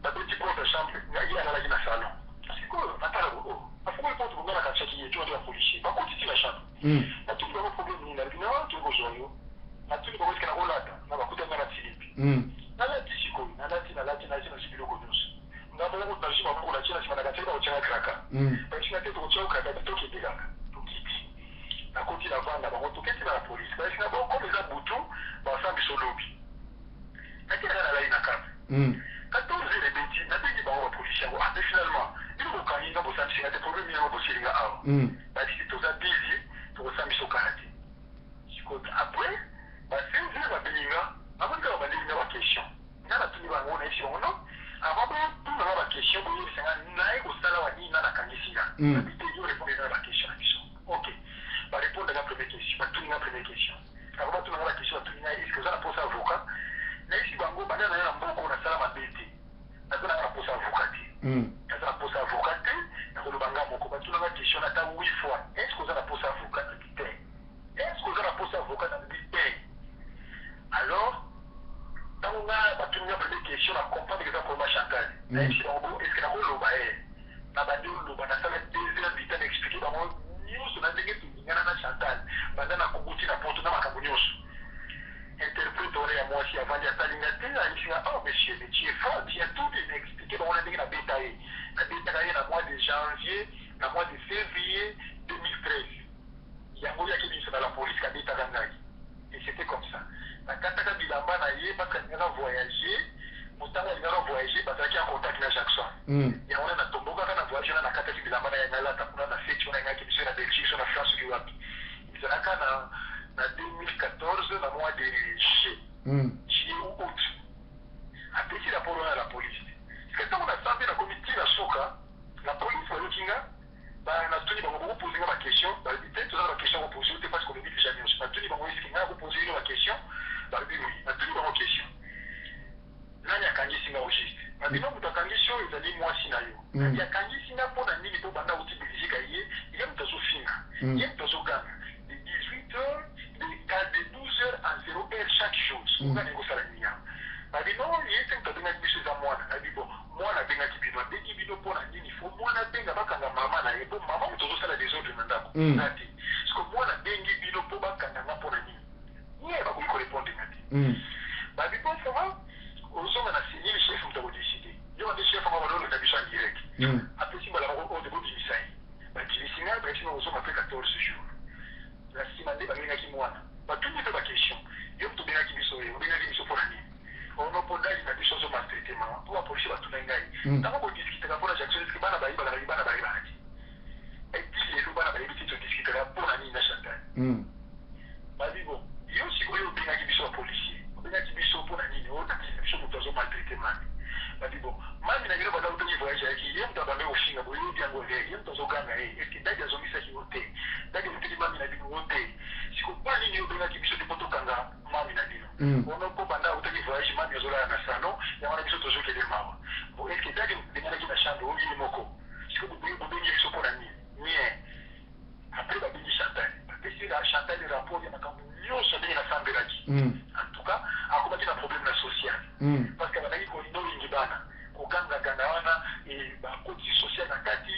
babeti porte ya chambre ye alalaki na salon sikoyo natala afungoli porte bonga na katisaki ye tiwandi bapolisie bakoti ti na chambre natuni bango problème nini naleki na wana toli kozwa yo natuni bango esikana kolata na bakutanga na tilipi nalati sikoyo nalati nasi biloko nyonso ngambo yango nazi maboko natie na nsima na katiaki bakotianga kraka baesinga te tokotiaka kraka tokende kaka tokiti nakoti na vanda bango toketi na la polise baesinga bango comme eza butu basambisa olobi nakendaka nalai na kati 14 ebeti nabengi bango bapolisi yango ate finalement bino bokangi nga bosambisinga te problème yango boselinga awa badisi toza bizi tokosambisa okala te sikoyo après basenzi babelinga amonika babandelinga baquestion nga natuni bango nayebisi bango non avant botunanga baquestion boyebisanga naye kosala wanini na nakangisi nga babite yo répondre na baquestion na biso ok barépondanga première question batuninga première question avant batunanga baquestion batuninga eske oza na posa avocat nayebisi bango banda naye na mboko nasala mabe te naza nanga na posa avocat te naza na posa avocat te nakolobanga moko batunanga question ata 8 fois eske oza na posa avocat nabi te eske oza na posa avocat nabi te alors ntango nga batuninga première question na comprendre eza problème ya Chantal nayebisi bango eske nakoloba ye na bandi oloba nasala 2 heures du temps na expliquer bango nyonso na ndenge tolingana na Chantal banda na kobuti na poto na makambo nyonso interprète wana ya mwasi avandi asalinga te ayebisinga oh monsieur mais tu es fort tu as tout bien expliqué bango na ndenge nabeta ye nabetaka ye na mois de janvier na mois de février 2013 yango yaki biso na la police kabetaka ngai et c'était comme ça nakataka bilamba na ye parce que alingaka voyager motango alingaka voyager bazalaki en contact na Jackson yango wana natombokaka na voyage wana nakataki bilamba na ye nalata kuna na feti wana engaki biso na Belgique so na France oki wapi ezalaka na 2014 na mois de juillet ou août apesi rapport wana ya la police parce que ntango nasambi nakomi ti na soka la police bayoki nga natuni bango bokopoze nga baquestion balobi te toza na baquestion kopose yo te parce kolobi déjà nyonso natuni bango eske nga kopose yo baquestion balobi oui natuni bango question nani akangisi nga au juste babino moto akangisi oyo ezali mwasi na yo nani akangisi nga mpo na nini mpo banda uti belgique ye ye moto azofinga ye moto azoganga de 18h de 12h à 0h chaque jour nga ndenge osala nini yango babino ye te moto abengaki biso eza mwana nabi bo mwana abengaki bino abengi bino mpo na nini fo mwana abenga bakanga mama na ye mpo mama moto azosala desordre na ndako nga te parceke mwana abengi bino mpo bakanga nga mpo na nini ye bakoki korépondre nga te babi mpo sava ozonga na signile chef moto akodeside yo bande chef anga baloleka biso en direct apesi mbala moko oyo bobimisa ye bakimisi ngai bayesinga ozonga mpe 14 jours na nsima nde babengaki mwana batuni mpe baquestion yo moto obengaki biso ye obengaki biso mpo na nini ono mpo ndali na biso ozo maltraitema mpo bapolisi batuna ngai ntango bodiskitaka mpo na Jackson eske bana bayebaka bana bayebaka te eti lelo bana bayebi te todiskitaka mpo na nini na Chantal babi bo yo sikoyo obengaki biso bapolisier obengaki biso mpo na nini otakisa biso moto azo maltraite mami babi bo mami na bino banda otongi voyage ayaki ye moto abambe kofinga boyebi yango ye ye moto azoganga ye eske dadi azongisaki yo te dadi oteli mami na bino yo te siko mpo nini obengaki biso te mpo tokanga mami na bino ono mpo banda otongi voyage mami azolala na salon yango na biso tozokende mawa bo eske dadi obenganaki na chambre oyini moko siko bobengi biso mpo na nini nie après babengi Chantal bapesi Chantal rapport ya makambo nyonso ndenge nasambelaki en tout cas akomaki na problème na social parce que bandaki kolindolingi bana kogangaganga wana bakoti social na kati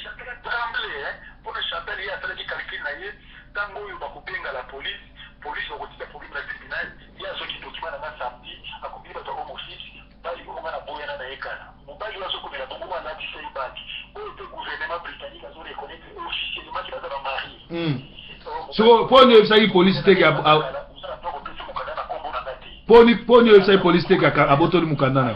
Chantal atremble mpona Chantal ye asalaki calcul na ye ntango oyo bakobenga la police bakotika problème na tribunal ye azoki document nanga samedi akombili bato ya homo fixe bali onga na boyana na ye kala mobali oyo azokomela bongo ngo alatisa ye baki oyo te gouvernement britannique azoreconnaitre officiellement ki baza bamari so poni website police take poni website police take abotoli mukanda na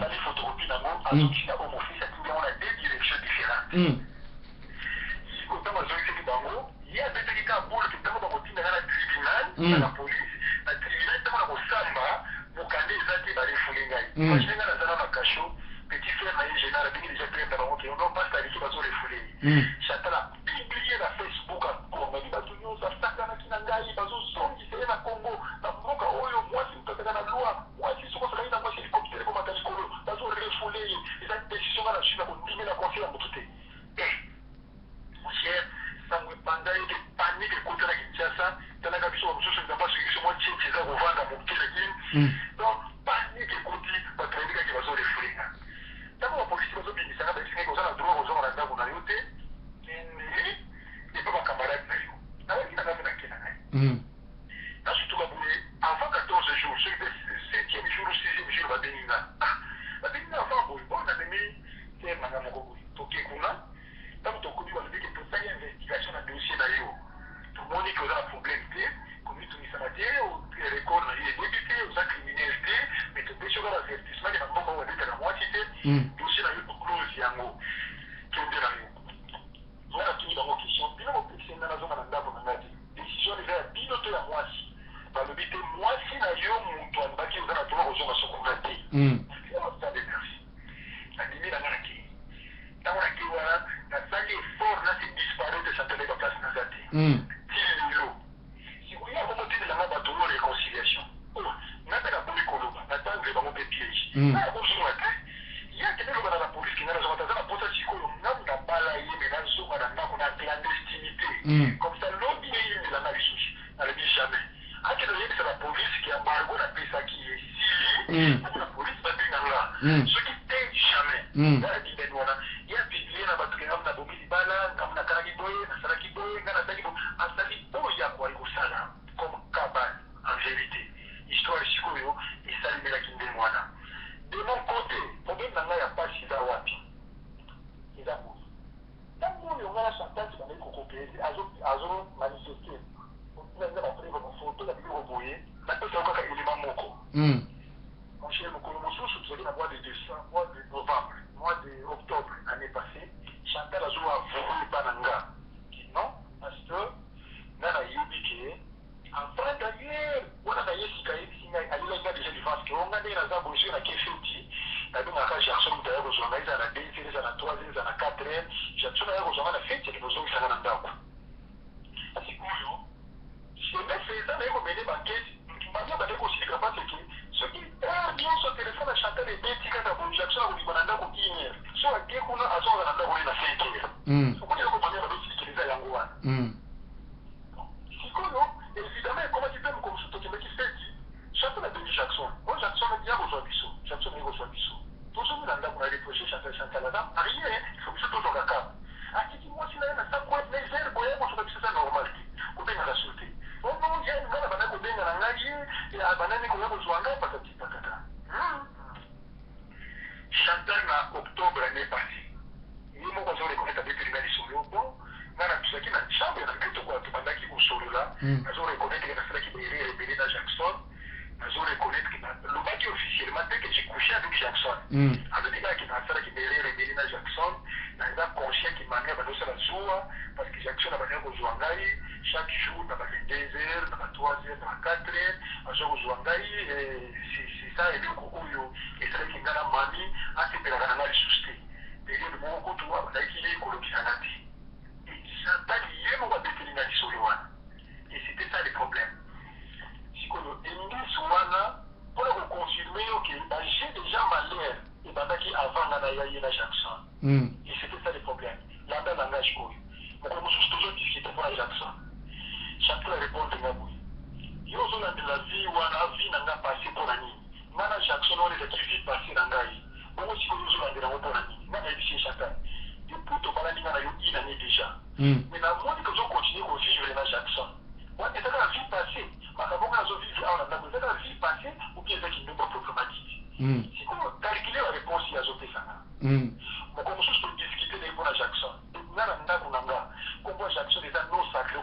Jackson est un non sacré,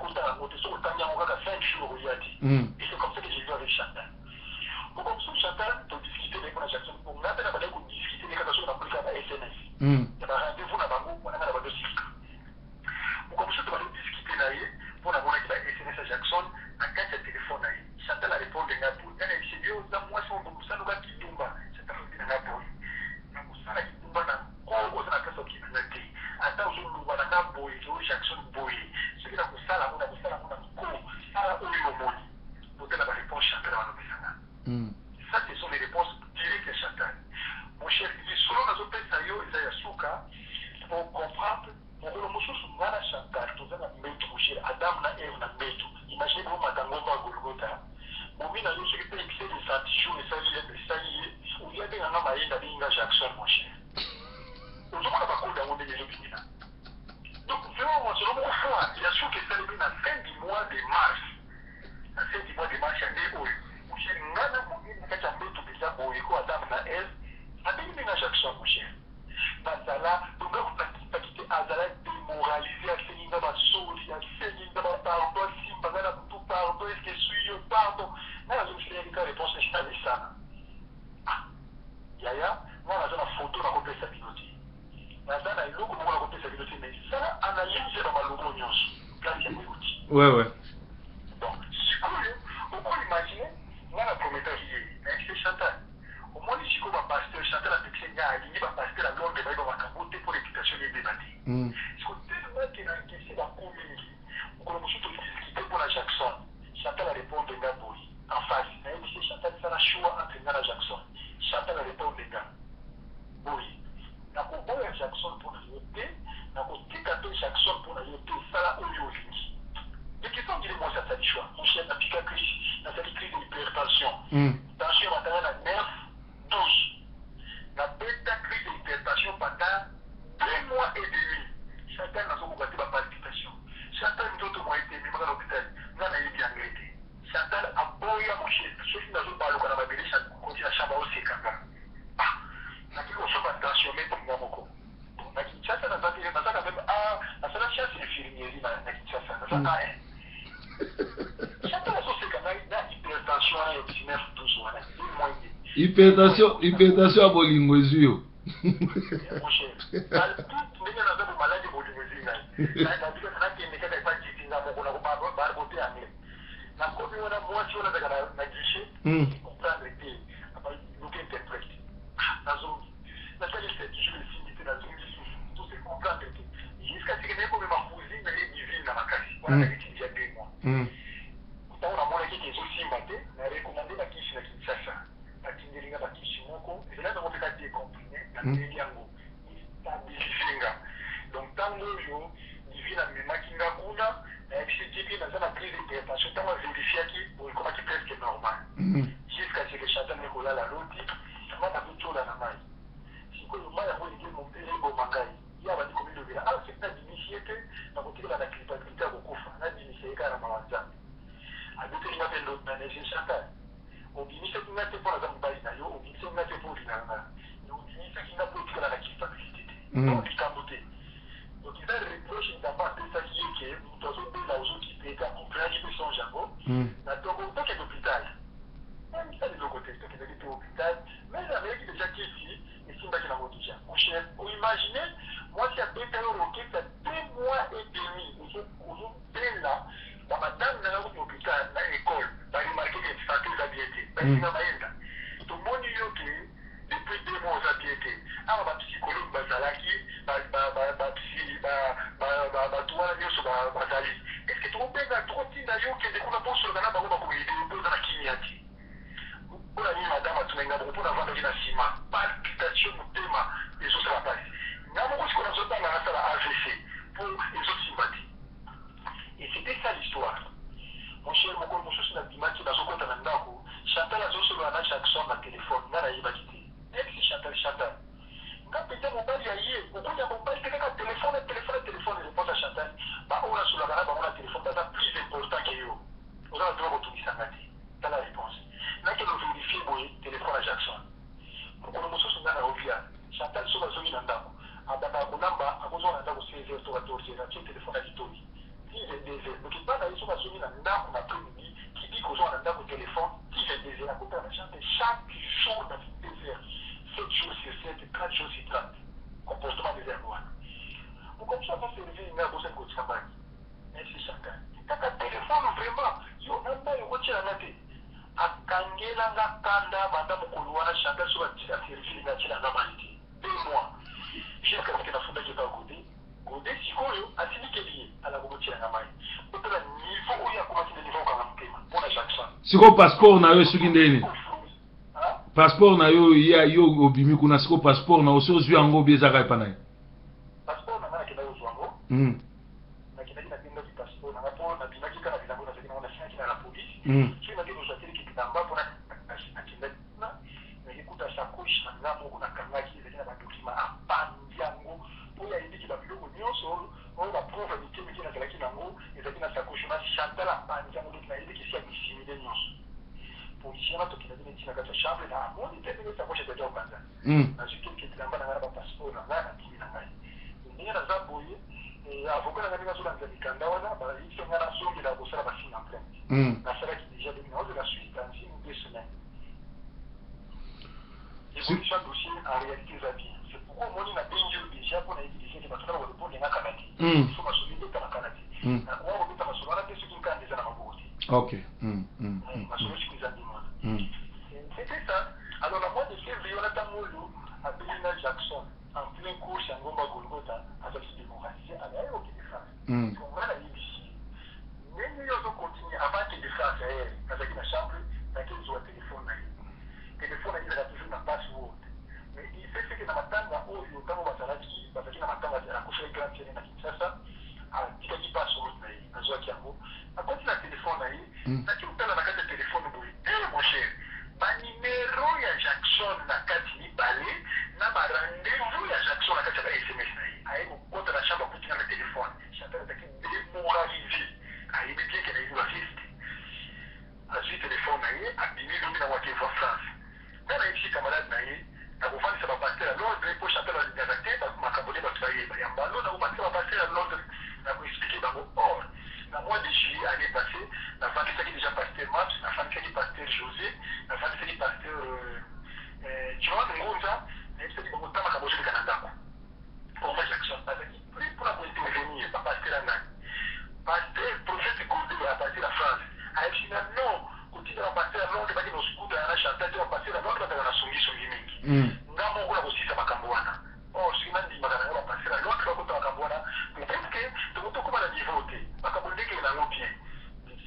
Et c'est comme ça que j'ai vu avec Chantal. Donc comme ça, Chantal, tu discuter avec moi Jackson, pour moi, tu as discuter avec la personne qui a SMS. Tu as rendez-vous dans la banque, on a la banque de cycle. Donc comme ça, tu vas discuter là, pour la monnaie qui a SMS à Jackson, à quand tu as téléphone là, Chantal a répondu à Ngapo. Elle a dit, c'est bien, moi, si on veut ça, nous va qui tombe, Chantal a dit à Ngapo. Donc ça, qui tombe dans quoi, on a personne qui n'a été. Attends, je nous vois dans Boy, Jackson Boy. Ce qui a pour ça, là, on a pour ça, là, on a pour ça, là, on est au monde. Pour la réponse, Chantal a dit. Ça, ce sont les réponses directes à Chantal. Mon cher, il dit, selon les autres pays, ils ont souka pour comprendre. Pour le monsieur, c'est là Chantal, tout ça, mon cher, Adam, na Eve, na Beto. Imaginez vous, Matango, Golgotha. Mon mien, il y a ceux qui peuvent excès de satichou, et ça y est, ou il y a des gens qui ont dit Jackson, mon cher. Aujourd'hui, on n'a pas compris d'avoir des opinions. Donc, vraiment, selon mon foi, il y a ceux qui sont à la fin du mois de mars. À la fin du mois de mars, il y a des hauts. Mon cher, ngana mongini kati ya mbeto pesa boyeko Adam na Eve abengi na Jackson mon cher bazala donc bakite azala démoralisé asenginga basoli asenginga bapardon simba ngana kutu pardon est-ce que suis yo pardon nana azomifeyelika réponse esali sana yaya nana aza na photo na kopesa bino te naza na eloko moko na kopesa bino te mais sala analyse na malongo nyonso plasi ya meyoti donc sikoyo okoimagine ngana prometteur c'est Chantal. Au moins, si on va passer Chantal à Pixenia, il va passer la longue et va capoter pour l'équitation des débats. C'est tellement qu'il a encaissé la commune. On a discuté pour la Jackson. Chantal a répondu à Boy. En face, elle dit Chantal fait la choix entre Ngana Jackson. Chantal a répondu à Boy. N'a pas Boy à Jackson pour la yoté. N'a pas Tikato Jackson pour la yoté. Ça l'a oublié. Les questions disent moi ça dit choix. Mon chien n'a piqué crise, n'a pas crise d'hypertension. Tension maintenant la 9, 12. La bêta crise d'hypertension pendant 2 mois et demi. Chacun n'a pas palpitation. Chacun nous autres mois et demi dans l'hôpital. Nous avons bien regretté. Chantal a boyé à mon chien. Ceux qui n'ont pas le droit de m'appeler, Chantal continue à chambre aussi kanga. Ah, n'a plus qu'on soit tension mais pour moi mon na Kinshasa na zaki na zaka même na sana chance infirmière na Kinshasa na zaka Chantal a sauté quand même na hypertension na yopsiner tous wana hypertension à bolingo ezio mon cher tout nene na zaka maladie bolingo zinga na bila na kende kada pa jitinga moko na ko ba bote angle na ko bi wana mwasi wana daga na guichet comprendre que apa look interprète na zone na telle je le signe na zone tout se comprendre que jusqu'à ce que n'est pas ma cousine mais divine na makasi wana na kitia 2 mois utaona mwana kiki ezosi mbate na recommandé la kishi na Kinshasa atindelinga ba kishi moko ezala na mopeka tie comprimé na ndeli yango stabilisinga donc tango yo divine na memakinga kuna na FCTP na zana prise d'hypertension tango vérifier ki pour comment qui presque normal jusqu'à ce que Chantal ne kola la loti kama na kutola na mai siko yo mai yango ngi mo pele bo mangai ya ba dikomi do bila c'est pas d'initiété na kotila na culpabilité ko kufa na d'initiété kana mawanza abite ina pendo na nesi Chantal obimisa kinga te pour exemple bali na yo obimisa kinga te pour linanga yo obimisa kinga pour tika na culpabilité donc ikambote donc il va reprocher d'abord de ça qui est que nous devons bien la aux qui peut en plein de son jambo na togo to ke l'hôpital même ça de côté to ke de l'hôpital mais la mec déjà qui ici et si mbaki na modija mon cher ou imaginez moi si à bête roquet ça 2 mois et demi aux bien là la madame na l'hôpital na école va remarquer que ça tout ça bien été ben na maenda tout le monde yo que depuis 2 mois ça bien été ah ba psychologue bazalaki ba psy ba toi nyonso bazali est-ce que tu peux pas trop tinda yo que de kuna poso na ba ko ko ide poza na kimiati pour la madame atumenga pour avoir de la ciment palpitation motema les autres la passe ngamo ko sikona zota na sala AVC pour les autres sympathies et c'était ça l'histoire mon cher mon corps mon na dimanche na sokota na ndako Chantal azoso na Jackson na téléphone na yiba kiti ex Chantal ngapita mobali ya ye okunya mobali te kaka téléphone réponse à Chantal ba ona sur la kana ba ona téléphone ça plus important que yo oza na droit kotumisa ngati ta la réponse nake no vérifier boye téléphone à Jackson mokolo mosusu nga na ovia Chantal soki azongi na ndako abanda kolamba akozwa na ndako 16h to 14h atie téléphone ya litori 10h 2h donc ebanda ye soki azongi na ndako na après-midi kidi kozwa nanga kanda banda mukulu wana Chantal so batira service na tira na maliti 2 mois jusqu'à ce que la fonda qui va goûter sikoyo atimikeli ala kobotira na mai otala niveau oyo akomati na niveau kama mtema pona Jackson siko passeport na yo soki ndeni passeport na yo ya yo obimi kuna siko passeport na oso zwi yango biezaka epa na ye passeport na ngana kenda yo zwango na kenda kina pinga ki passeport na ngapo na binaki kana bilango na zakina na shanki na la police ki na kendo zatiri ki kitamba pona akenda na ngikuta sakoshi na ngamo kuna kangaki zakina ba document apandi yango oya indiki ba biloko nyonso oyo ba preuve ni temi kina kala kinango ezakina sakoshi na Chantal apandi yango na indiki si akisimile nyonso policier na tokina dine tina kata chambre na amoni tete sa koche de jokanda na jitu ki tilamba na ngara passeport na ngara kimi na ngai ndinga na zaboye avocat na ngara zola nzali kanda wana ba yiso ngara songi la bosala ba signe en plainte na sala ki déjà de numéro de la suite dans 1 ou 2 semaines et pour chaque dossier en réalité ça bien c'est pourquoi moi na benjo déjà pour na édition qui va faire le report na kanati faut ma solide ta kanati na kwa ko ta masolo na peso kinka ndeza na maboti OK masolo shi kuzandi c'était ça. Alors, la mois de février, on a Tamoulou, à Belina Jackson, en plein cours, chez Ngomba Golgotha, à la démocratie, à l'aéroport de France. On va la ici. Mais nous avons continué avant que les France aient, avec la chambre, dans laquelle ils ont un téléphone. Le téléphone, il a toujours un password. Mais il fait ce que dans ma tanga, où il y a autant de Basalaki, parce que dans ma tanga, il y a un coucher grand tiers à Kinshasa, à Tikaki password, à Zoakiango. À côté de téléphone, là, tu as la carte de téléphone, mon cher. Ba numéro ya Jackson na kati ni balé na ba rendez-vous ya Jackson na kati ya SMS na ye aye ko kota na chamba kutina na téléphone Chantal taki démoralisé aye bien que na ibu assiste azui téléphone na ye abimi lungi na wake voix France na na ici camarade na ye na kufanya sa pasteur à l'ordre pour Chantal na didacté ba makabole ba tsaye ba yambalo na kupatira pasteur à l'ordre na ku expliquer ba or na mois de juillet année passée la femme qui déjà pasteur Maps la femme qui pasteur José la femme qui pasteur John Ngonza et puis bon temps à bosser Canada pour moi Jackson parce que plus pour la intervenir pas pasteur Anna pasteur prophète Goudou a passé la France a dit non continue à passer à Londres pas que nos scouts à Chantal va passer à Londres dans la songi mingi ngamo kuna kusisa makambwana oh sina ndi magana va passer à Londres kwa kutoka makambwana peut-être que tout comme la niveauté makambondeke na ngopie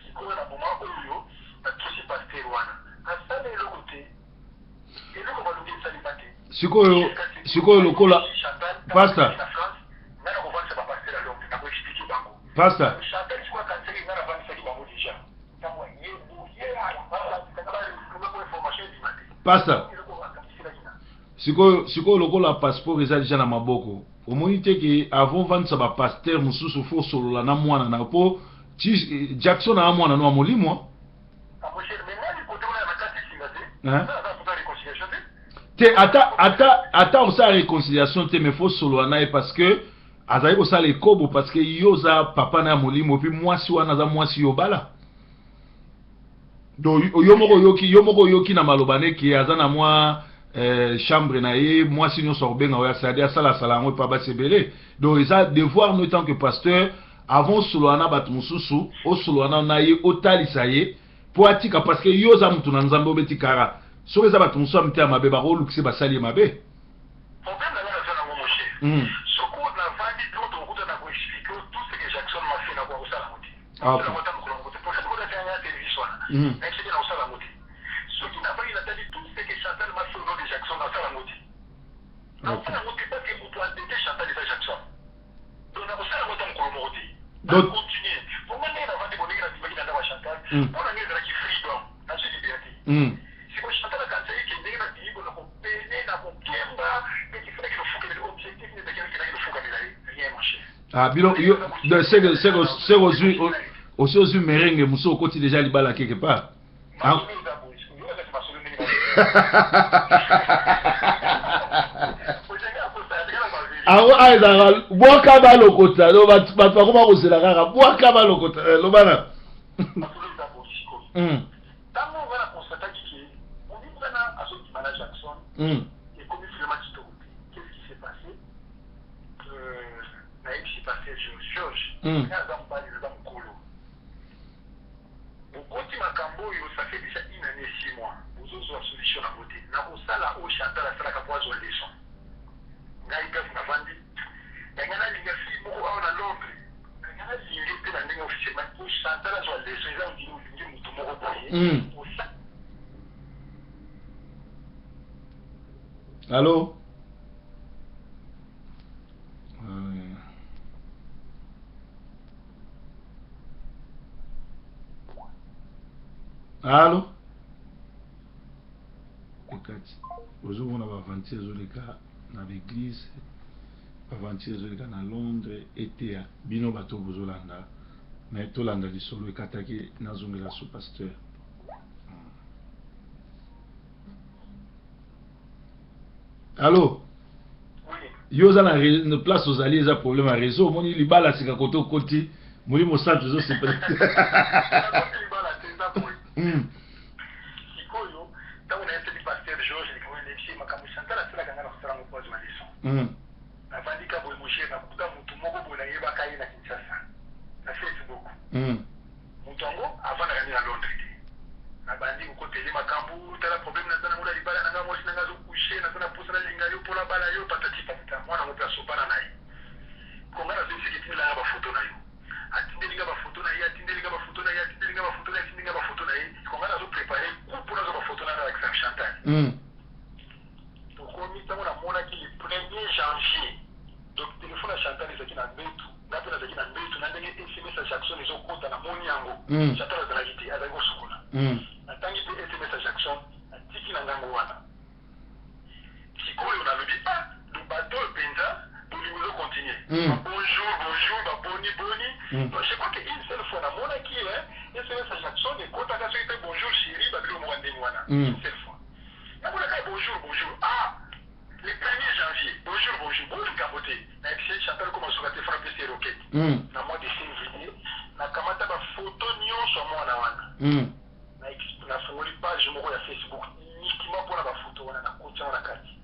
sikoyo na boma oyo na tusi pasteur wana asale lokote eloko balungi esalibate sikoyo lokola pasta pasta pasta sikoyo lokola passeport eza déjà na maboko omoni te ke avant vandisa bapaster mosusu fo solola na mwana na po Jackson a mwana no molimo te ata osala réconciliation te mais faut solo na parce que azali kosala ekobo parce que yoza papa na molimo puis mwasi wana za mwasi yobala do yo moko yoki na malobane ki azana mwa chambre na ye mwasi nyonso obenga oya c'est-à-dire sala ngo pa basebele donc ils a devoir nous tant que pasteur avant solo na bat mususu o solo na ye otalisa ye po atika parce que yoza mutu na nzambe obeti kara soki eza bato mosusu amite ya mabe bakolukise basali ye mabe Ah, bilo, c'est aux merengue, mousso au côté déjà libala quelque part. Ah, aïe, boaka ba lokota, no bat bakoma ko sela kaka, boaka ba lokota, lobana. Tango wana constater que on dit vraiment à ce qui m'a Jackson. Et comme il vraiment dit qu'est-ce qui s'est passé? Naïm s'est passé George. Quand on parle de Kolo. Au côté Makambo, ça fait déjà 1 année 6 mois. Vous tozwa solution na côté na kosala oyo Chantal asalaka po azwa leçon ngai kasi navandi ngai nalinga fille moko awa na Londres ngai nalingi mpe na ndenge officiellement po Chantal azwa leçon eza ondini olingi motu moko boye. Allô? Allô? Ekati ozomona bavanti ezoleka na l'église bavanti ezoleka na Londres eteya bino bato bozolanda mais tolanda lisolo ekataki nazongela so pasteur. Allô? Yo za na place ozali eza problème à réseau moni libala sika koto koti moli mo centre zo c'est peut-être sikoyo tango na ese pasteur George ni kwa nefsi makambo Chantal asala kanga na kusala ngo pose ma leçon na vandika boy moshe na kuta mutu moko boy na yeba kai na Kinshasa na Facebook mutu ngo avana kani na Londres na bandi ko tele makambo tala problème na zana mula libala na ngamo sina ngazo kushe na zana pusa na linga yo pola bala yo patati patata mwana ngo pya sopana nayi kongana zisi kitila ba photo na yo atindelinga ba photo na ye atindelinga ba photo na ye atindelinga ba photo na ye atindelinga ba photo na ye kongana zo préparer pour na zo ba photo na avec Chantal donc on mi tango na mona ki le 1er janvier donc téléphone à Chantal ezaki na mbetu na pena ezaki na mbetu na ndenge SMS à Jackson ezo kota na moni yango Chantal azalaki te azali kosukola natangi mpe SMS à Jackson atiki na ngango wana sikoyo nalobi le bateau penza bolingo zo continuer bonjour bonjour ba boni boni je crois que une seule fois na mona ki SMS à Jackson et kota ka soite bonjour chérie ba bilo mo ndenge wana une seule fois na mona ka bonjour bonjour le 1er janvier bonjour bonjour bonjour capoté na episode Chantal comment so te frapper ses roquettes na mois de février na kamata ba photo nyonso mwana wana na fungoli page moko ya Facebook uniquement pour la photo wana na koti wana kati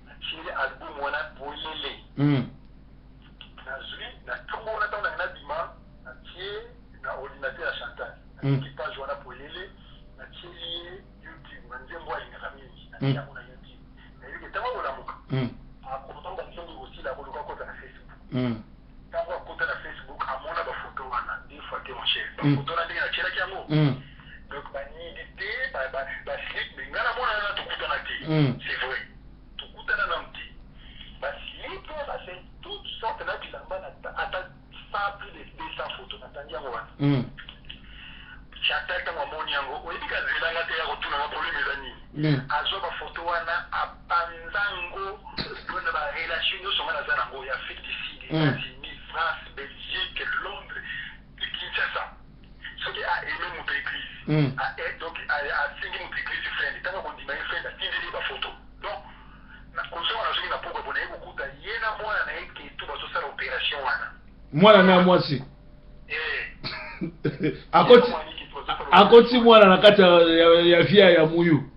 na tirer album wana boyele na zui na tongo wana tango na bima na tie na ordinateur ya Chantal na page wana boyele na tirer YouTube na nzembo alingaka mingi na tia na YouTube na yoke tango olamuka pourtant banzongi aussi la boluka kota na Facebook tango akota na Facebook amona ba photo wana des fois que mon cher ba photo na ndenge na tirer kiango donc banidité slip mais ngana mona na tukutana te c'est vrai tukutana na mti slip c'est toutes sortes na bilamba na ata ça plus de 200 photos na tangia wana Chantal tango moni yango oyebika zelanga te ya kotuna na problème ezani azo ba photo wana apanzango dona ba relation yo songa na zana ngo ya Afrique du Sud États-Unis France Belgique Londres Kinshasa soki a aimé mon église donc a singi mon église friend tango kondima ye friend atindeli ba photo donc na konsoma na soki na poko bona ye kokuta ye na mwana na ye ke tu bazosala opération wana mwana na mwasi akoti mwana na kati ya via ya muyu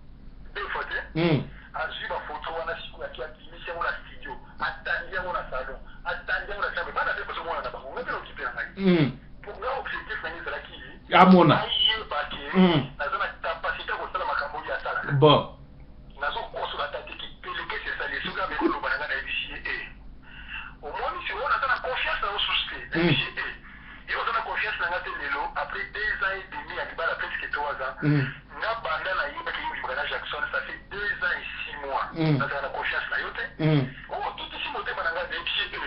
azwi ba photo wana siku ya kiatimisi yango na studio atandi yango na salon atandi yango na chambre bana te bazo mwana na bango ngapela okipela ngai pour nga objectif na ezalaki amona nazo na capacité kosala makambo ya sala bon nazo kosola tatiki peleke sesali suka mekolo bananga na ebisi omoni si ona na confiance na osuste na ebisi et on a confiance na ngate lelo après 2 ans et demi ya libala presque 3 ans nga banda na yimba ki yimba na Jackson ça fait 2 ans et 6 mois na na confiance na yote tout ici moté bananga na ebisi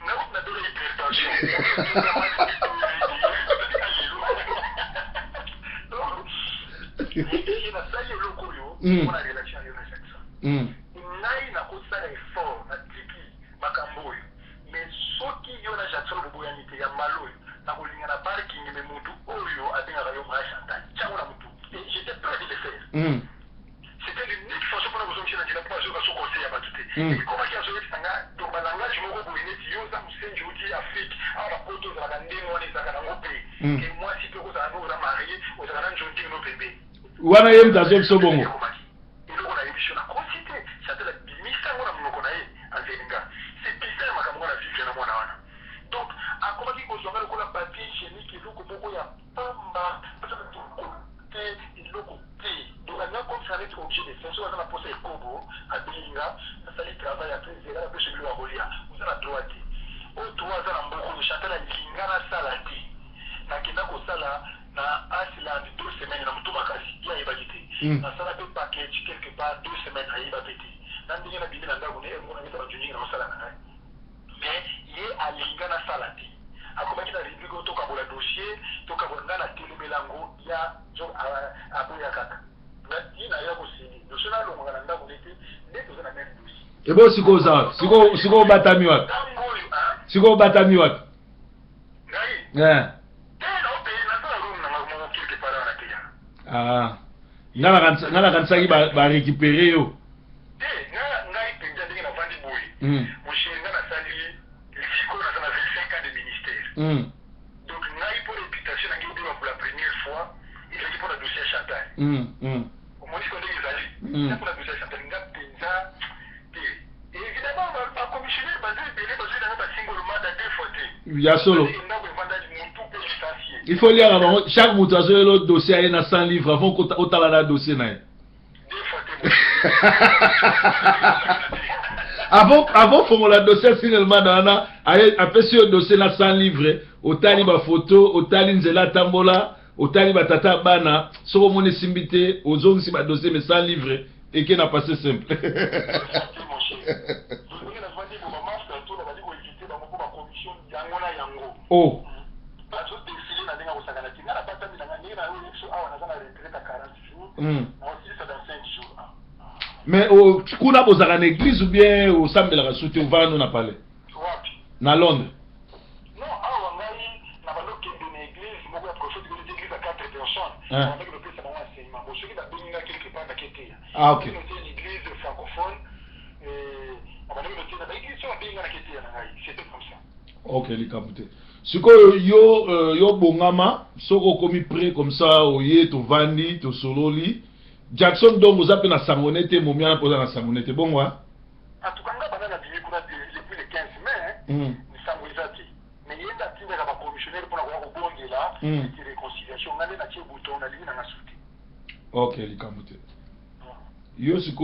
na route na dole hypertension na sali eloko oyo mpona relation yo na Jackson ngai nakosala effort na tiki makambo oyo mais soki yo na Jackson boboyani te ya malo oyo nakolinga na parking me mutu oyo abengaka yo mwa Chantal tiango na mutu et j'étais prêt de le faire c'était l'unique façon mpona kozongisa na nzela mpo azoyoka so conseil ya bato te ekomaki azoyebisa nga donc balangage moko boye neti yo oza mosenji oti Afrique awa bapoto ozalaka ndenge wana ezalaka nango mpe ke mwasi mpe kozala ngo oza marie ozalaka na njongi no pembeni wana ye mutazo biso bongo eloko na yebiso na konsite Chantal abimisa yango na monoko na ye anzelinga c'est bizarre makambo ngo na vivre na mwana wana donc akomaki kozwanga lokola papier hygiénique eloko moko ya pamba te eloko te donc anga comme ça avec obligé de faire. Si on a posé le cobo, à Bélinga, ça lui travaille après, c'est là, après, je lui ai rolia. Vous avez la droite. Au 3 ans, en beaucoup de châteaux, la Lingana Salati. Na kenda ko sala na Asland 2 semaines, na mutuba kasi, ya iba jite. Na sala pe package quelque part 2 semaines, na iba peti. Na ndinga na bibi na ndago, ne mwana mita wa junjinga na masala na. Mais, il est à Lingana Salati. Akomaki na rivigo toka bola dossier toka bola na telemelango ya jo aboya kaka ina ya kosini dossier na longa na ndako lete ndeto za na même dossier ebo siko batami wapi siko batami wapi ngai tena ope na sala room na mo quelque part na kia ngala kansaki ba récupérer yo ngai penja ndenge na vandi boy mo shinga na sali siko na sana 25 ans de ministère donc ngai pour réputation na ngai pour la première fois il est pour le dossier Chantal au moins qu'on dit ezali pour le dossier Chantal nga penza et évidemment ma commissionnaire basé belé basé dans ba single mandat deux fois ya solo il faut lire avant chaque mutation le dossier est na 100 livres avant qu'on otala na dossier na avant faut la dossier finalement dans après sur dossier na 100 livres otali ba photo otali nzela tambola otali ba tata bana soko moni simbité ozongisi ba dossier mais 100 livres et qui n'a passé simple oh mais au kuna bozaka na église ou bien au sambela soute au vano na palais na Londres non awa ngai na baloke de église moko ya prophète de l'église à 4 personnes on a que le plus ça va enseignement bon celui qui a béni quelque part na ketia OK l'église francophone et on a que le l'église sur béni na ketia na ngai c'était comme ça OK likabute sikoyo yo bongama soko komi prêt comme ça oye to vandi to sololi Jackson donc vous appelez na sangonete momia poza na sangonete bon wa en tout cas nga bana dîner pour depuis le 15 mai ni sangoizati mais yenda tinda ka commissionnaire pour la kubongela et réconciliation ngane na tie bouton na lina na souti OK likabute yo siko